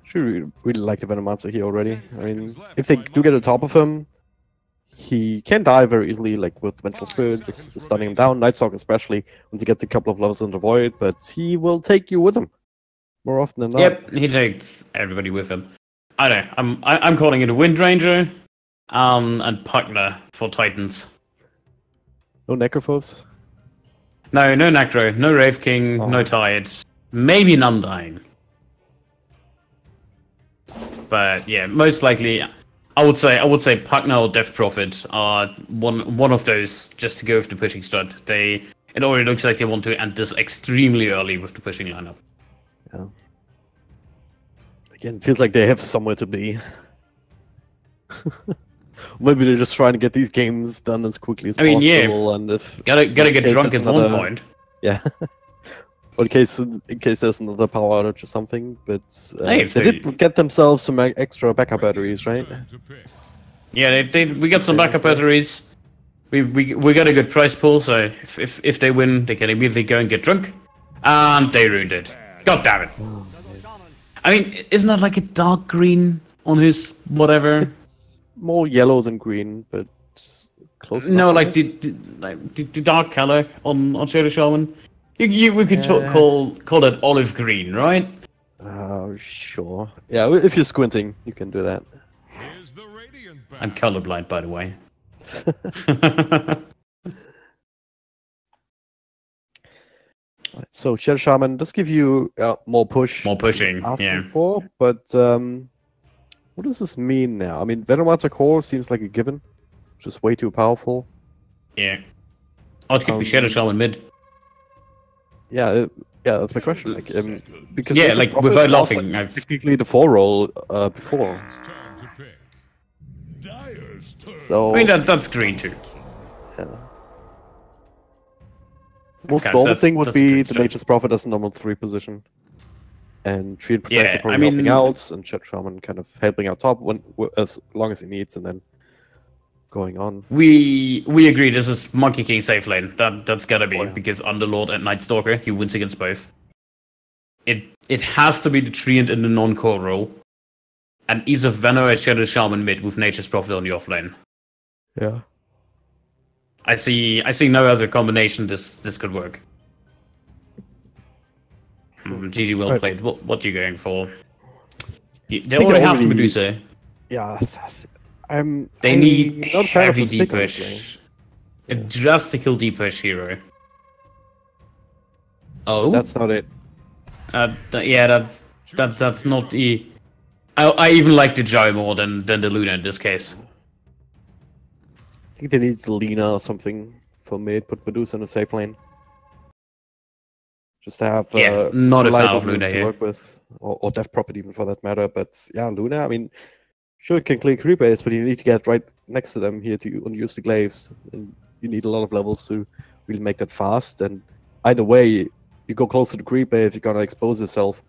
Should really like the Venomancer here already. I mean, if they do get on top of him, he can die very easily, like with Vengeful Spirit, just stunning him down. Nightstalk especially, once he gets a couple of levels in the Void, but he will take you with him more often than not.
Yep, he takes everybody with him. I know. I'm calling it a Wind Ranger, and Pugner for Titans.
No Necrophos?
No Necro, no Wraith King, no Tide, maybe an Undying. But yeah, most likely, I would say Pugner or Death Prophet are one of those just to go with the pushing strat. It already looks like they want to end this extremely early with the pushing lineup.
Yeah. Again, feels like they have somewhere to be. Maybe they're just trying to get these games done as quickly as possible.
Yeah.
And if
gotta get drunk at one point.
Yeah. Or in case there's another power outage or something, but
Hey,
they did get themselves some extra backup batteries, right?
Yeah, we got some backup batteries. We got a good prize pool, so if they win, they can immediately go and get drunk, and they ruined it. God damn it! I mean, isn't that like a dark green on his whatever?
It's more yellow than green, but close.
No, like the dark color on Shadow Shaman. We could call it olive green, right?
Sure. Yeah, if you're squinting, you can do that.
Here's the radiant
I'm colorblind, by the way.
So Shadow Shaman does give you more push.
More pushing,
asking
yeah.
For, but what does this mean now? I mean, Venomancer Core seems like a given, just way too powerful.
Yeah. I'd keep the Shadow Shaman mid.
Yeah, that's my question. Like, because
yeah, like without laughing,
like, technically the 4 roll before. So
I mean that's green too.
Yeah. Most normal thing would be the Nature's Prophet as a normal 3 position, and Treant Protector probably helping out, and Shadow Shaman kind of helping out top as long as he needs, and then going on.
We agree this is Monkey King safe lane. That's gotta be because Underlord and Night Stalker, he wins against both. It has to be the Treant in the non-core role. And either Venom or Shadow Shaman mid with Nature's Prophet on the off lane.
Yeah.
I see no other combination this could work. GG well played. What are you going for? They already have to Medusa.
Yeah,
They need heavy deep push. A drastical deep push hero. Oh,
that's not it.
Yeah, that's not the. I even like the Jai more than the Luna in this case.
I think they need the Lina or something for mid. Put Medusa in a safe lane. Just to have
not a fan of Luna
to work with, or Death Prophet even for that matter. But yeah, Luna. I mean. Sure, it can clear creep base, but you need to get right next to them here to use the glaives. And you need a lot of levels to really make that fast. And either way, you go close to the creep base, you're gonna expose yourself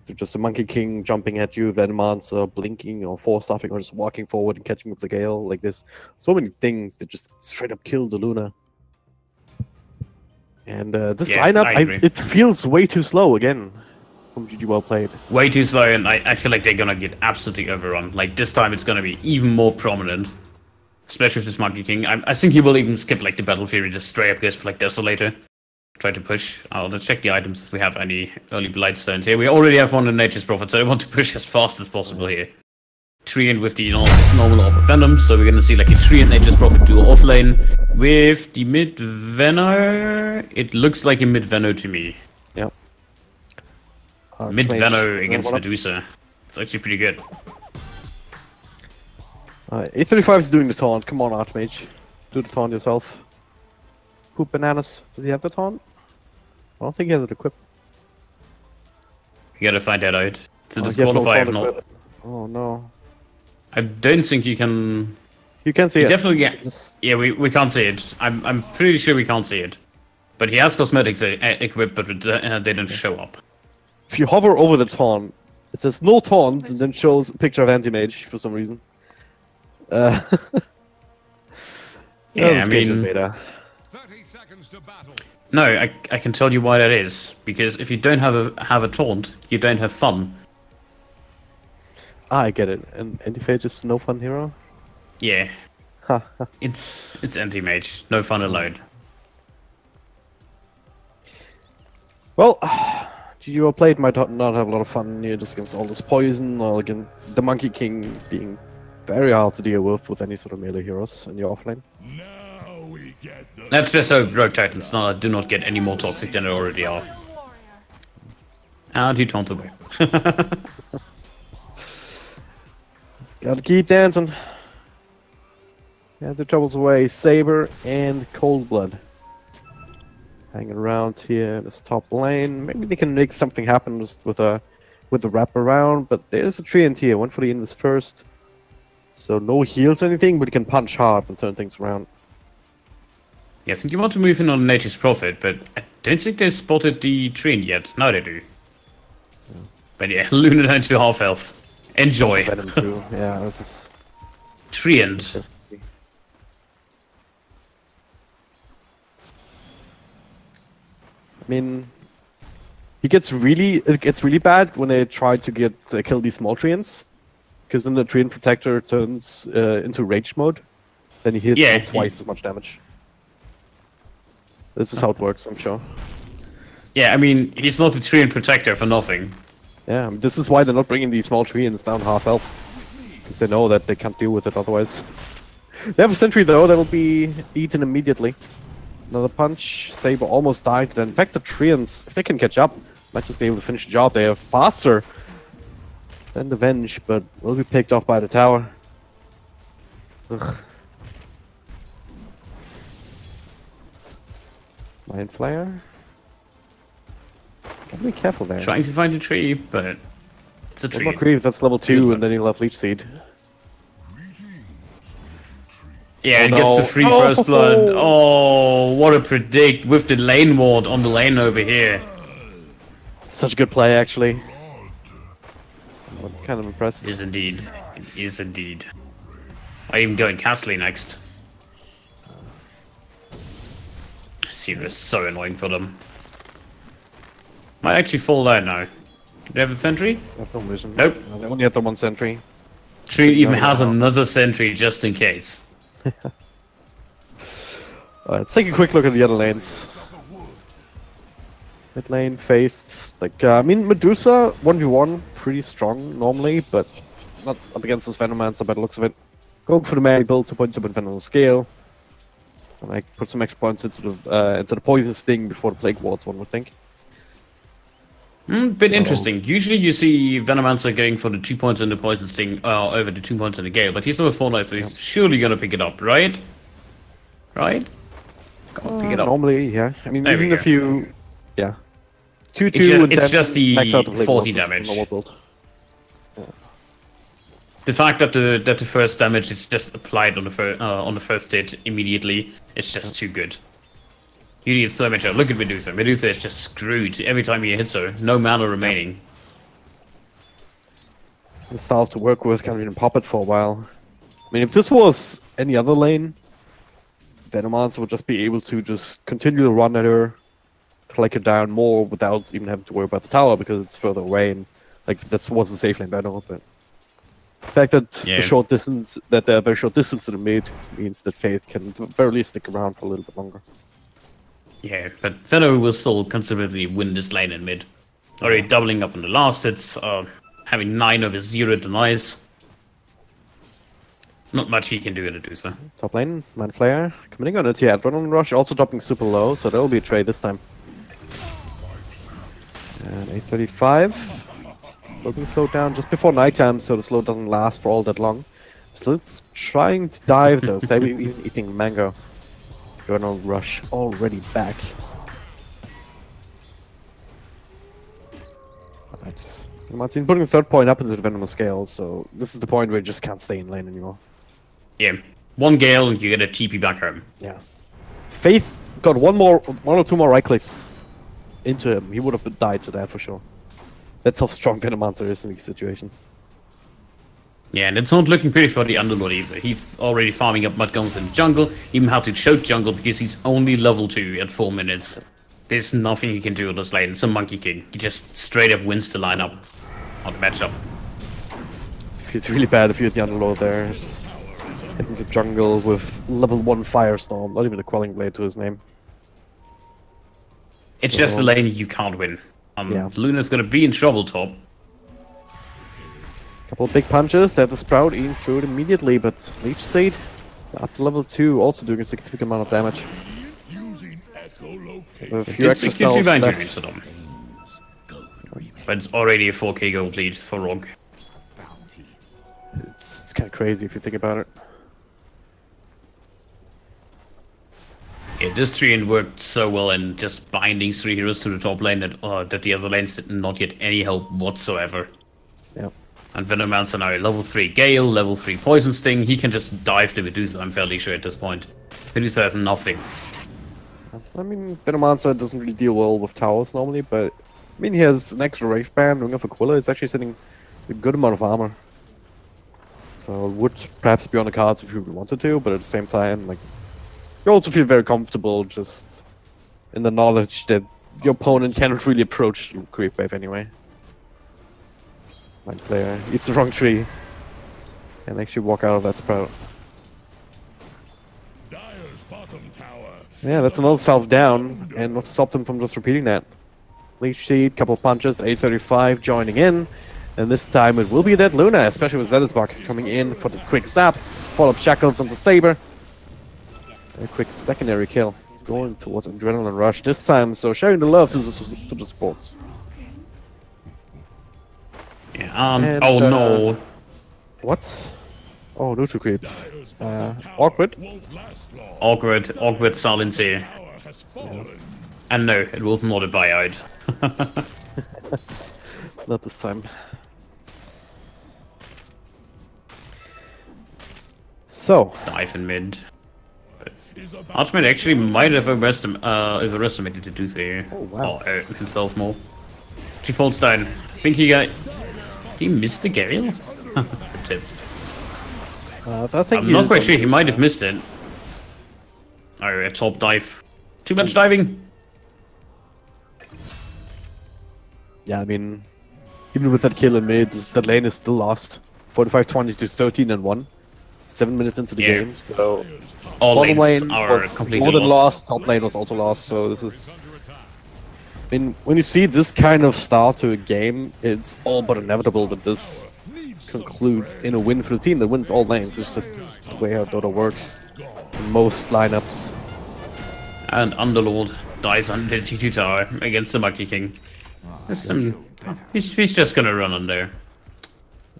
to just a Monkey King jumping at you, Venomancer blinking or force stuffing, or just walking forward and catching with the Gale. Like there's so many things that just straight up kill the Luna. And this lineup, it feels way too slow again. GGWellPlayed.
Way too slow, and I feel like they're gonna get absolutely overrun. Like this time, it's gonna be even more prominent, especially with this Monkey King. I think he will even skip like the Battle Fury, just straight up goes for like Desolator, try to push. Let's check the items if we have any early Blightstones here. We already have one in Nature's Prophet, so I want to push as fast as possible here. Treant with the normal Orb of Venom, so we're gonna see like a Treant Nature's Prophet dual off lane with the mid Veno. It looks like a mid Veno to me.
Yep.
Mid Veno against Medusa. It's actually pretty good.
A35 is doing the taunt. Come on, Archmage. Do the taunt yourself. Poop bananas. Does he have the taunt? I don't think he has it equipped.
You gotta find that out. It's a disqualify if not.
Oh no.
I don't think you can.
You can see it.
Definitely, yeah, we can't see it. I'm pretty sure we can't see it. But he has cosmetics equipped, but they didn't show up.
If you hover over the taunt, it says no taunt, and then shows a picture of Anti-Mage for some reason.
Yeah, I mean...
30 seconds to battle.
No, I can tell you why that is. Because if you don't have a taunt, you don't have fun.
I get it. And Anti-Mage is no fun hero?
Yeah. It's anti-mage. No fun alone.
Well, GGWellPlayed might not have a lot of fun here just against all this poison, or against the Monkey King being very hard to deal with any sort of melee heroes in your offlane.
Let's just hope ROG.Titans do not get any more toxic than they already are. And he taunts away.
Just gotta keep dancing. Yeah, the trouble's away. Saber and Coldblood hanging around here in this top lane. Maybe they can make something happen just with a wrap around, but there's a treant here. Went for the invis first. So no heals or anything, but you can punch hard and turn things around.
Yes, and you want to move in on Nature's Prophet, but I don't think they've spotted the treant yet. Now they do. Yeah. But yeah, Luna down to half health. Enjoy.
Venom too. Yeah, this is
treant.
I mean, it gets really bad when they try to kill these small treants, because then the treant protector turns into rage mode. Then he hits twice as much damage. This is how it works, I'm sure.
Yeah, I mean, he's not a treant protector for nothing.
Yeah, I mean, this is why they're not bringing these small treants down half health, because they know that they can't deal with it otherwise. They have a sentry though that'll be eaten immediately. Another punch. Saber almost died. In fact, the treants, if they can catch up, might just be able to finish the job. They are faster than the Venge, but will be picked off by the tower. Ugh. Mind Flare. Gotta be careful there.
Trying to find a tree, but it's a tree.
One more creep, that's level 2, and then he'll have Leech Seed.
Yeah, it gets the free first blood. Oh, what a predict with the lane ward on the lane over here.
Such a good play, actually. I'm kind of impressed.
It is indeed. It is indeed. I even going Castley next. Seems is so annoying for them. Might actually fall down now. Do they have a sentry?
I have no vision.
Nope.
They only have the one sentry.
Tree even has another sentry just in case.
Alright, let's take a quick look at the other lanes. Mid lane, Faith. Like, I mean, Medusa 1v1, pretty strong normally, but not up against this Venomancer by the looks of it. Going for the melee build, 2 points up in Venom scale. And I put some extra points into the Poison Sting before the Plague Wards, one would think.
Bit interesting. Usually you see Venomancer going for the 2 points in the Poison Sting over the 2 points in the Gale, but he's not a 4-9, so he's surely gonna pick it up, right? Right? Go on, pick it up.
Normally, yeah. I mean, even if you... Yeah.
2-2 it's just the 40 damage.
Build. Yeah.
The fact that the first damage is just applied on the first hit immediately, it's just too good. You need so much. Look at Medusa. Medusa is just screwed every time he hits her. No mana remaining.
The style to work with, can't even pop it for a while. I mean, if this was any other lane, Venomancer would just be able to just continue to run at her, collect her down more without even having to worry about the tower because it's further away, and like that was a safe lane battle. But the fact that the short distance, that they're very short distance in the mid, means that Faith can barely stick around for a little bit longer.
Yeah, but Venom will still considerably win this lane in mid. Already doubling up on the last hits, having 9 of his 0 denies. Not much he can do to do so.
Top lane, Mind Flayer, coming on into Adrenaline Rush, also dropping super low, so there will be a trade this time. And 835. Still being slowed down just before nighttime, so the slow doesn't last for all that long. Still trying to dive though, Saber even eating mango. Adrenaline Rush already back. Alright. Martin putting the 3rd point up into the Venomous Scale, so this is the point where you just can't stay in lane anymore.
Yeah, 1 Gale and you get a TP back home.
Yeah. Faith got one or two more right clicks into him. He would have died to that for sure. That's how strong Venomancer is in these situations.
Yeah, and it's not looking pretty for the Underlord either. He's already farming up Mudguns in jungle, even had to choke jungle because he's only level 2 at 4 minutes. There's nothing he can do on this lane. It's a Monkey King. He just straight up wins the lineup on the matchup.
Feels really bad if you're the Underlord there. Just in the jungle with level 1 Firestorm, not even a Quelling Blade to his name.
It's just a lane you can't win.
Yeah.
Luna's gonna be in trouble top.
Couple of big punches, that the Sprout eating through it immediately, but Leech Seed up to level 2, also doing a significant amount of damage. With a few extra
62
cells
bind
left.
units to them. But it's already a 4k gold lead for ROG.
It's kind of crazy if you think about it.
Yeah, this treant worked so well in just binding 3 heroes to the top lane that the other lanes did not get any help whatsoever.
Yep.
And Venomancer now level 3 Gale, level 3 Poison Sting, he can just dive to Medusa, I'm fairly sure at this point. Medusa has nothing.
I mean, Venomancer doesn't really deal well with towers normally, but I mean, he has an extra Wraith Band, Ring of Aquila is actually sitting a good amount of armor. So it would perhaps be on the cards if you wanted to, but at the same time, like, you also feel very comfortable just in the knowledge that your opponent cannot really approach the creep wave anyway. Like player eats the wrong tree and actually walk out of that Sprout. Yeah, that's another self down, and what stopped them from just repeating that? Leech Seed, couple punches, 835 joining in, and this time it will be that Luna, especially with Zetisbok coming in for the quick stab, follow up Shackles on the Saber. A quick secondary kill, going towards Adrenaline Rush this time, so sharing the love to the sports.
Yeah,
And,
oh no.
What? Oh, neutral creep. Awkward.
Awkward silence here.
Yeah.
And no, it was not a buyout.
Not this time. So.
Dive in mid. Archmage actually might have overestimated the Medusa here.
Oh, wow.
Or himself more. She falls down. Think he got... He missed the Gale? Tip.
I think
I'm not quite sure, he might have missed it. Oh, a top dive. Too much diving?
Yeah, I mean, even with that kill in mid, that lane is still lost. 45-20 to 13-1. 7 minutes into the game, so...
All
bottom
lanes
lane
are
was
completely
more than
lost.
top lane was also lost, so this is... I mean, when you see this kind of start to a game, it's all but inevitable that this concludes in a win for the team that wins all lanes. It's just the way how Dota works in most lineups.
And Underlord dies under the T2 tower against the Monkey King. He's just gonna run under.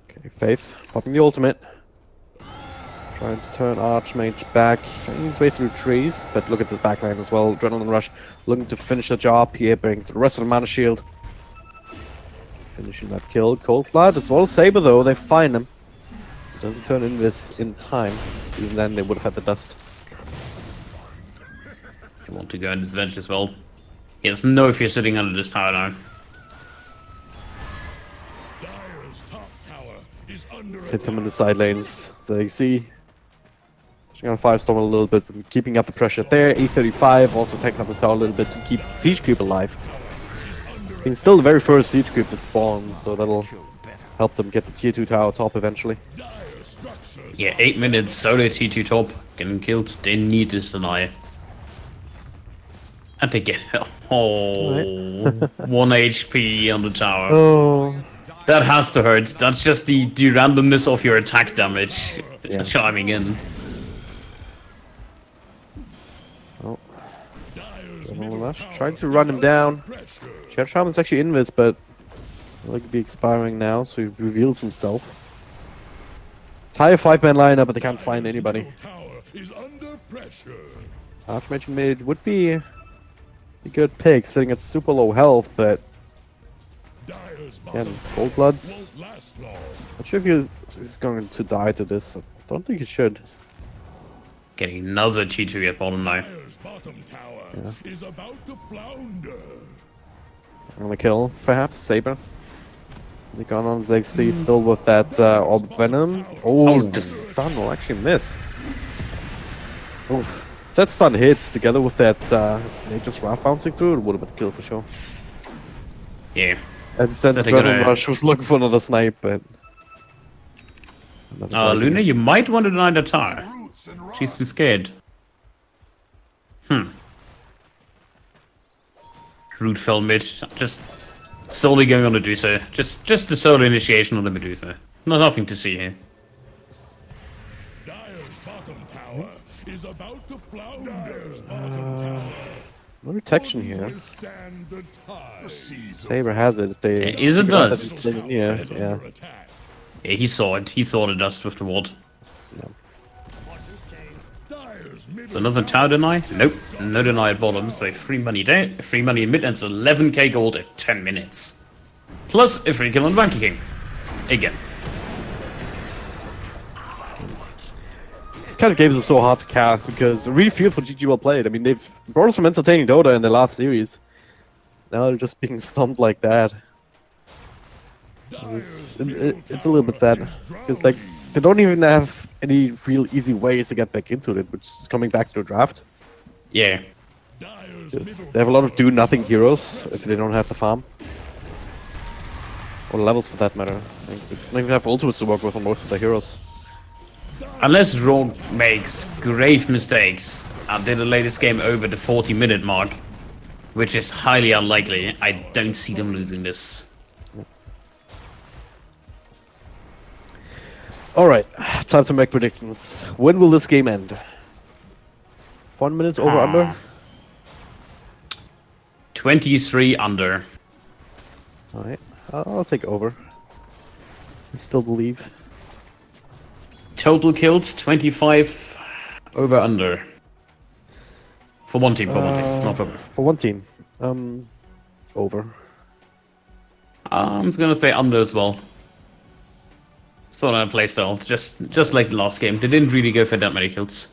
Okay, Faith popping the ultimate. Trying to turn Archmage back, trying his way through trees, but look at this backline as well. Adrenaline Rush looking to finish the job here, bring the rest of the mana shield. Finishing that kill. Cold Blood as well as Saber though, they find him. It doesn't turn in this in time. Even then they would have had the dust.
You want to go in this venge as well. He doesn't know if you're sitting under this tower now.
Hit him in the side lanes. So you see, on Firestorm a little bit, keeping up the pressure there. E35 also taking up the tower a little bit to keep the Siege Creep alive. I think still the very first Siege Creep that spawns, so that'll help them get the tier 2 tower top eventually.
Yeah, 8 minutes, solo T2 top, getting killed. They need this deny. And they get... Oh, 1 HP on the tower.
Oh.
That has to hurt. That's just the randomness of your attack damage chiming in.
Oh. Trying to run him down. Jet Shaman's actually invis, but he could be expiring now, so he reveals himself. Entire 5-man lineup, but they can't find anybody. Archmage mid would be a good pick, sitting at super low health, but again, Cold Bloods. Not sure if he's going to die to this. I don't think he should.
Getting another T2 at bottom now.
Yeah. I'm gonna kill, perhaps, Saber. They gone on Zexy still with that Orb Venom. Oh, the stun will actually miss. Oof. If that stun hit together with that Nature's Wrath bouncing through, it would have been a kill for sure.
Yeah.
And since Adrenaline Rush was looking for another snipe, but
Luna, you might want to deny the tower. She's too scared. Root fell mid. Just solely going on Medusa. Just the solo initiation on the Medusa. Nothing to see here.
Dire's bottom tower is about to flounder. Dire's bottom tower.
No protection here.
Withstand the tide.
Saber has it. If they
Is it
figure out that
dust?
it's in here, yeah.
Yeah, he saw it. He saw the dust with the ward. So another tower deny? Nope. No deny at bottom, so free money down, free money in mid, and it's 11k gold at 10 minutes. Plus a free kill on Monkey King. Again.
These kind of games are so hard to cast because they really feel for GGWellPlayed. I mean, they've brought us some entertaining Dota in the last series. Now they're just being stumped like that. It's a little bit sad because like they don't even have any real easy ways to get back into it, which is coming back to the draft.
Yeah.
Just, they have a lot of do-nothing heroes if they don't have the farm. Or levels for that matter. Like, they don't even have ultimates to work with on most of the heroes.
Unless ROG makes grave mistakes and they delay this game over the 40-minute mark, which is highly unlikely, I don't see them losing this.
Alright, time to make predictions. When will this game end? 1 minute over under?
23 under.
Alright, I'll take over. I still believe.
Total kills 25 over under. For one team, not for both.
For one team. Over.
I'm just gonna say under as well. Sort of playstyle, just like the last game. They didn't really go for that many kills.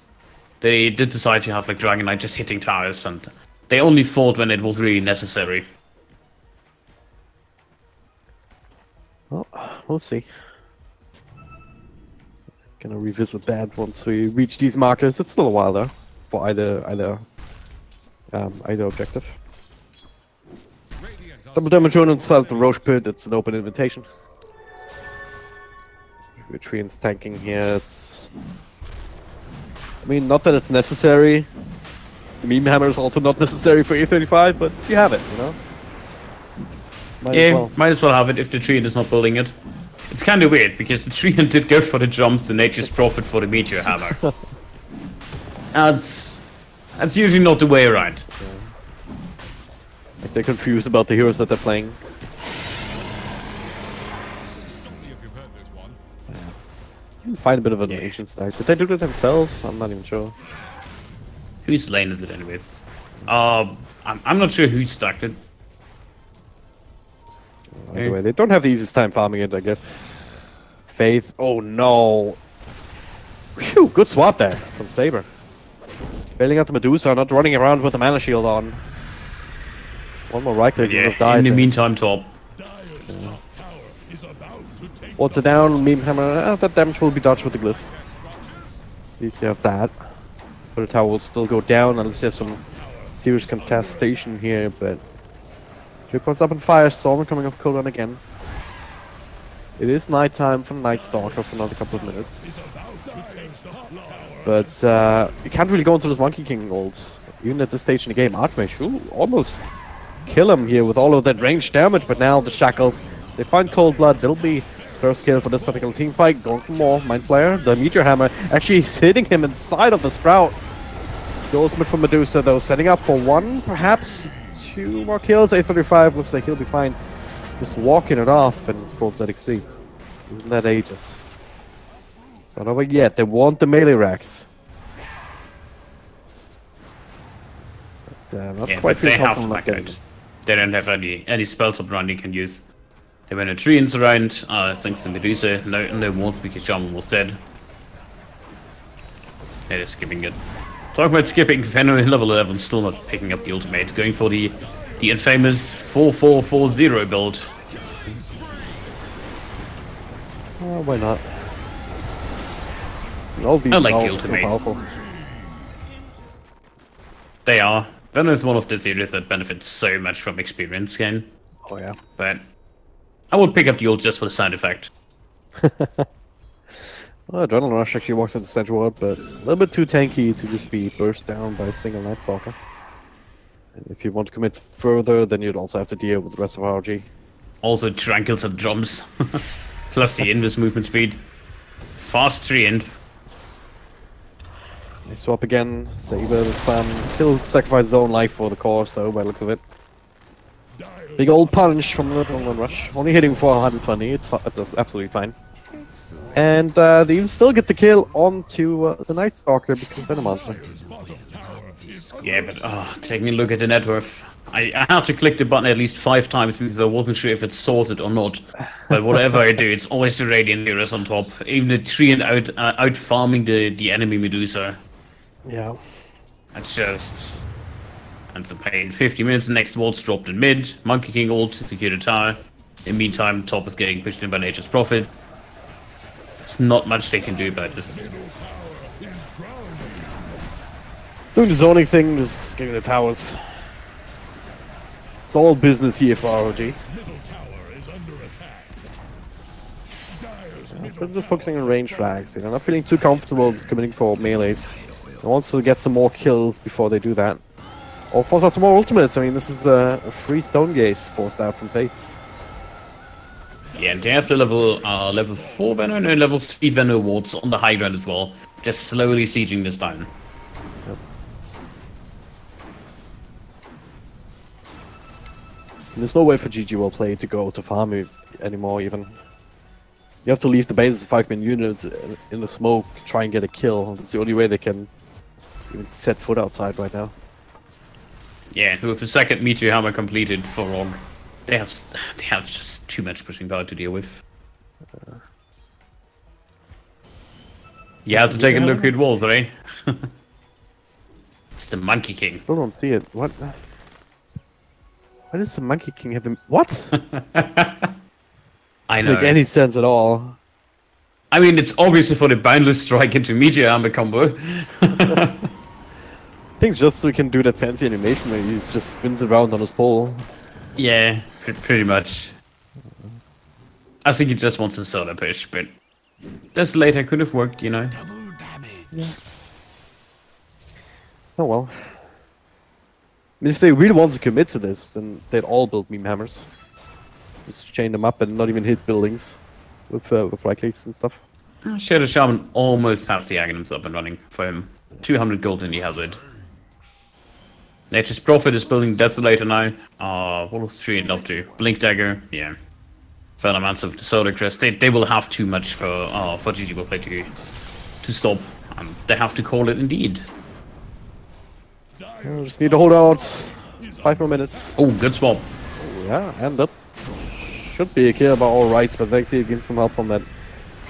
They did decide to have like Dragon Knight just hitting towers, and they only fought when it was really necessary.
Well, we'll see. Gonna revisit that once we reach these markers. It's still a while though for either objective. Double damage on inside of the Roche pit. It's an open invitation. Retreat's tanking here. It's. I mean, not that it's necessary. The meme hammer is also not necessary for A35, but you have it, you know.
Might as well have it if the Treant is not building it. It's kind of weird because the Treant did go for the jumps, the Nature's Prophet for the Meteor Hammer. That's usually not the way around.
Yeah. Like they're confused about the heroes that they're playing. You can find a bit of an ancient stack. Did they do it themselves? I'm not even sure.
Whose lane is it anyways? I'm not sure who stacked it.
Either way, they don't have the easiest time farming it, I guess. Faith. Oh no. Phew, good swap there from Saber. Bailing out the Medusa, not running around with a mana shield on. One more right click, would have died.
In the
there.
meantime, top.
What's it down? Meme hammer. That damage will be dodged with the glyph. At least you have that. But the tower will still go down unless there's some serious contestation here, but Drip comes up in Firestorm coming off cooldown again. It is nighttime for Nightstalker for another couple of minutes. But you can't really go into this Monkey King ults. Even at this stage in the game, Archmage will almost kill him here with all of that ranged damage, but now the Shackles, they find Cold Blood. They'll be first kill for this particular team fight. Going for more. Mind Flayer, the Meteor Hammer actually hitting him inside of the Sprout. The ultimate for Medusa though, setting up for one, perhaps two more kills. A35 looks like he'll be fine. Just walking it off, and of course that XC. Isn't that ages? It's not over yet. They want the melee racks. But, not quite
they have to
confident
back
getting
out. They don't have any spells up around you can use. They went a Treants around, thanks to Medusa. No won't because Shaman was dead. They're skipping it. Talk about skipping, Venom in level 11 still not picking up the ultimate. Going for the infamous 4440 build.
Oh, why not? And all these
I like the
spells are so
ultimate.
powerful.
They are. Venom is one of the series that benefits so much from experience gain.
Oh yeah.
But I would pick up the ult just for the sound effect.
Well, Adrenaline Rush actually walks into Central Ward, but a little bit too tanky to just be burst down by a single Night Stalker. And if you want to commit further, then you'd also have to deal with the rest of ROG.
Also Tranquils and drums. Plus the invis movement speed. Fast 3 end.
They swap again. Saber this time kills, sacrifices his own life for the course, though, by the looks of it. Big old punch from the Adrenaline Rush. Only hitting for 120, it's absolutely fine. And they even still get the kill onto the Night Stalker because Venomancer.
Yeah, but taking a look at the net worth. I had to click the button at least 5 times because I wasn't sure if it's sorted or not. But whatever I do, it's always the Radiant Heroes on top. Even the 3 and out farming the enemy Medusa.
Yeah.
That's just... And the pain. 50 minutes, the next ward's dropped in mid. Monkey King ult to secure the tower. In the meantime, top is getting pushed in by Nature's Prophet. There's not much they can do about this.
Doing the zoning thing, just getting the towers. It's all business here for ROG. Instead of just focusing on range flags, not feeling too comfortable just committing for melees. They want to get some more kills before they do that. Or force out some more ultimates. I mean, this is a free Stone Gaze forced out from Faith.
Yeah, and they have the level 4 Venom and level 3 Venom wards on the high ground as well. Just slowly sieging this down.
Yep. There's no way for GGWellPlayed to go to farm anymore, even. You have to leave the base 5-man units in the smoke, try and get a kill. That's the only way they can even set foot outside right now.
Yeah, with the second Meteor Hammer completed for ROG, they have just too much pushing power to deal with. You have to take a look who it was, right? It's the Monkey King.
Still don't see it. What? Why does the Monkey King have him? What?
I know.
Doesn't make any sense at all.
I mean, it's obviously for the Boundless Strike into Meteor Hammer combo.
I think just so he can do that fancy animation where he just spins around on his pole.
Yeah, pretty much. I think he just wants a soda push, but this later could have worked, you know.
Yeah. Oh well. I mean, if they really want to commit to this, then they'd all build meme hammers. Just chain them up and not even hit buildings with right clicks and stuff.
Shadow Shaman almost has the Aghanims up and running for him. 200 gold in the hazard. Nature's Prophet is building Desolator now. What was 3 up to? Blink Dagger, yeah. Venomancer of the Solar Crest. They will have too much for GGWellPlayed to stop. They have to call it indeed.
Just need to hold out 5 more minutes.
Oh, good swap.
Oh, yeah, and that should be a kill about all rights, but thanks, he gets some help from that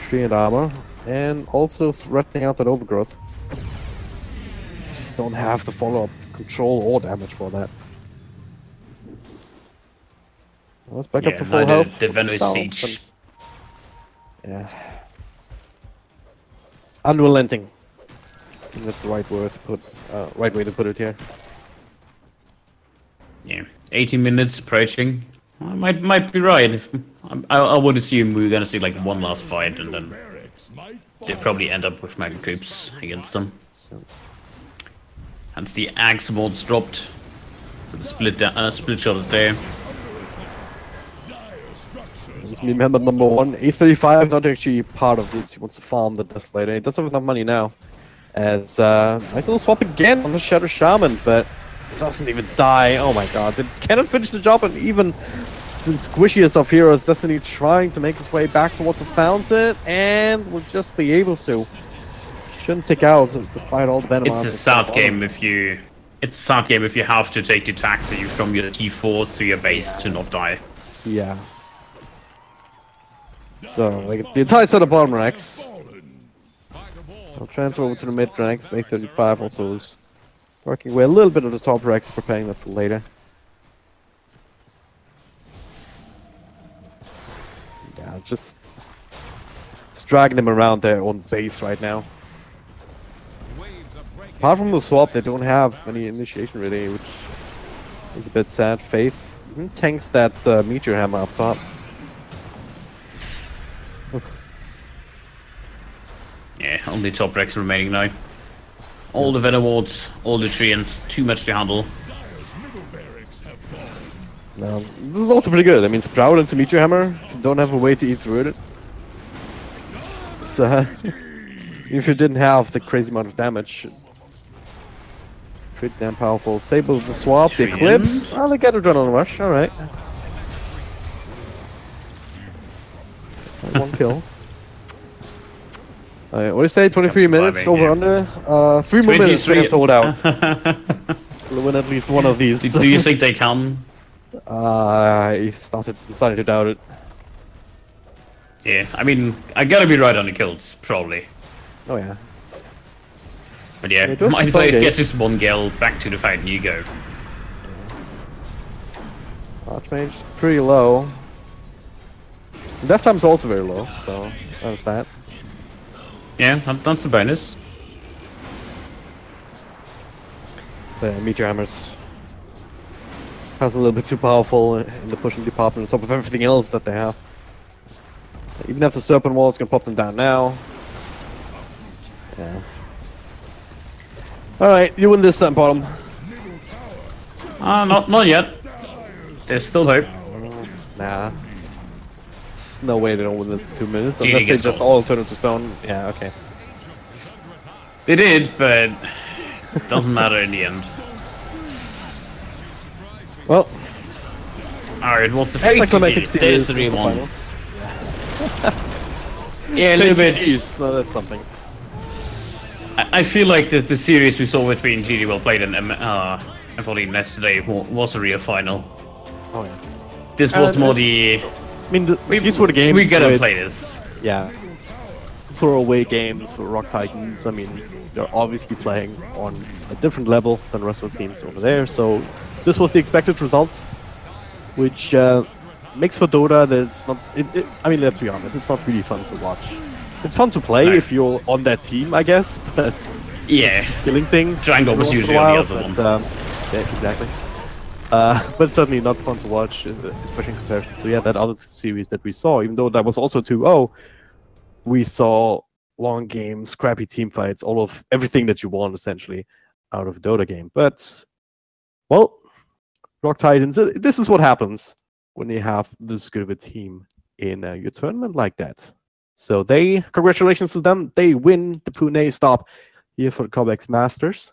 3 and armor. And also threatening out that overgrowth. Just don't have the follow-up control or damage for that. Let's back up to full health.
The Venom Siege.
Yeah. Unrelenting. I think that's the right word to put, right way to put it here.
Yeah, 18 minutes approaching. I might be right. If I would assume we're gonna see like one last fight, and then they probably end up with Mega Creeps against them. Hence the Axe mods dropped, so the split shot is there.
Remember number 1, A35 not actually part of this. He wants to farm the Desolator. He doesn't have enough money now. As nice little swap again on the Shadow Shaman, but doesn't even die. Oh my god, they cannot finish the job, and even the squishiest of heroes, Destiny, trying to make his way back towards the fountain, and will just be able to. Shouldn't tick out despite all the venom.
It's a sad game if you. It's a sad game if you have to take the taxi from your T4s to your base to not die.
Yeah. So, like, the entire set of bottom ranks. I'll transfer over to the mid ranks. A35 also is working away a little bit of the top ranks, preparing that for later. Yeah, just dragging them around their own base right now. Apart from the swap, they don't have any initiation really, which is a bit sad. Faith tanks that Meteor Hammer up top.
Yeah, only top Rex remaining now. All the Venom wards, all the Treants, too much to handle.
This is also pretty good. I mean, Sprout into Meteor Hammer, if you don't have a way to eat through it. It's, if you didn't have the crazy amount of damage, it's pretty damn powerful. Stable the swap, the Eclipse. Oh, they get Adrenaline Rush, alright. One kill. What do you say? 23 minutes over under? 3 more minutes they have to hold out. We'll win at least one of these.
Do you think they can?
I'm starting to doubt it.
Yeah, I mean, I gotta be right on the kills, probably.
Oh yeah.
But yeah, mind if I get this one girl back to the fight and you go.
Archmage is pretty low. Death time's also very low, so that's that.
Yeah, that's a bonus.
The Meteor Hammers has a little bit too powerful in the pushing department on top of everything else that they have. Even if the Serpent Wall is gonna pop them down now. Yeah. Alright, you win this time, bottom.
Not yet. There's still hope.
Nah. There's no way they don't win this in 2 minutes, unless they just all turn into stone. Yeah, okay.
They did, but it doesn't matter in the end.
Well,
alright, what's the fate? There's the real one. Yeah, a little bit.
No, that's something.
I feel like the series we saw between GGWellPlayed and M14 yesterday was a real final.
Oh yeah.
This was more the.
I mean, these were the games.
We gotta play this.
Yeah. Throwaway games for ROG.Titans. I mean, they're obviously playing on a different level than the rest of the teams over there. So this was the expected results, which makes for Dota that it's not. I mean, let's be honest, it's not really fun to watch. It's fun to play if you're on that team, I guess. But
yeah,
killing things.
Triangle was usually on the other one.
Yeah, exactly. But certainly not fun to watch, especially in comparison to that other series that we saw. Even though that was also 2-0, we saw long games, scrappy team fights, all of everything that you want essentially out of a Dota game. But well, ROG.Titans, this is what happens when you have this good of a team in your tournament like that. So congratulations to them, they win the Pune stop here for the Cobx Masters.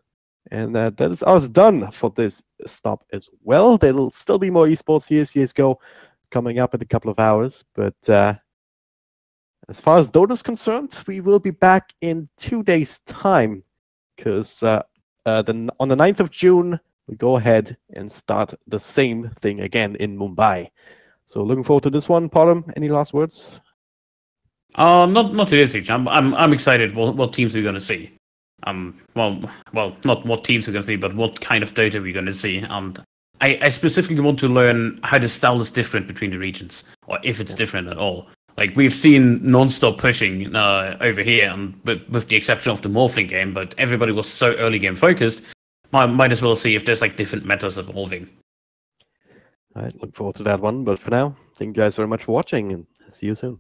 And that is us done for this stop as well. There'll still be more esports here, CSGO, coming up in a couple of hours. But as far as Dota is concerned, we will be back in 2 days' time. Because on the 9th of June, we go ahead and start the same thing again in Mumbai. So looking forward to this one. Potom, any last words?
Not to this age. I'm excited what teams we're gonna see. Well, not what teams we're going to see, but what kind of data we're going to see. And I specifically want to learn how the style is different between the regions, or if it's different at all. Like, we've seen non-stop pushing over here, and with the exception of the Morphling game, but everybody was so early game focused, might as well see if there's like different metas evolving. All
right, look forward to that one. But for now, thank you guys very much for watching, and see you soon.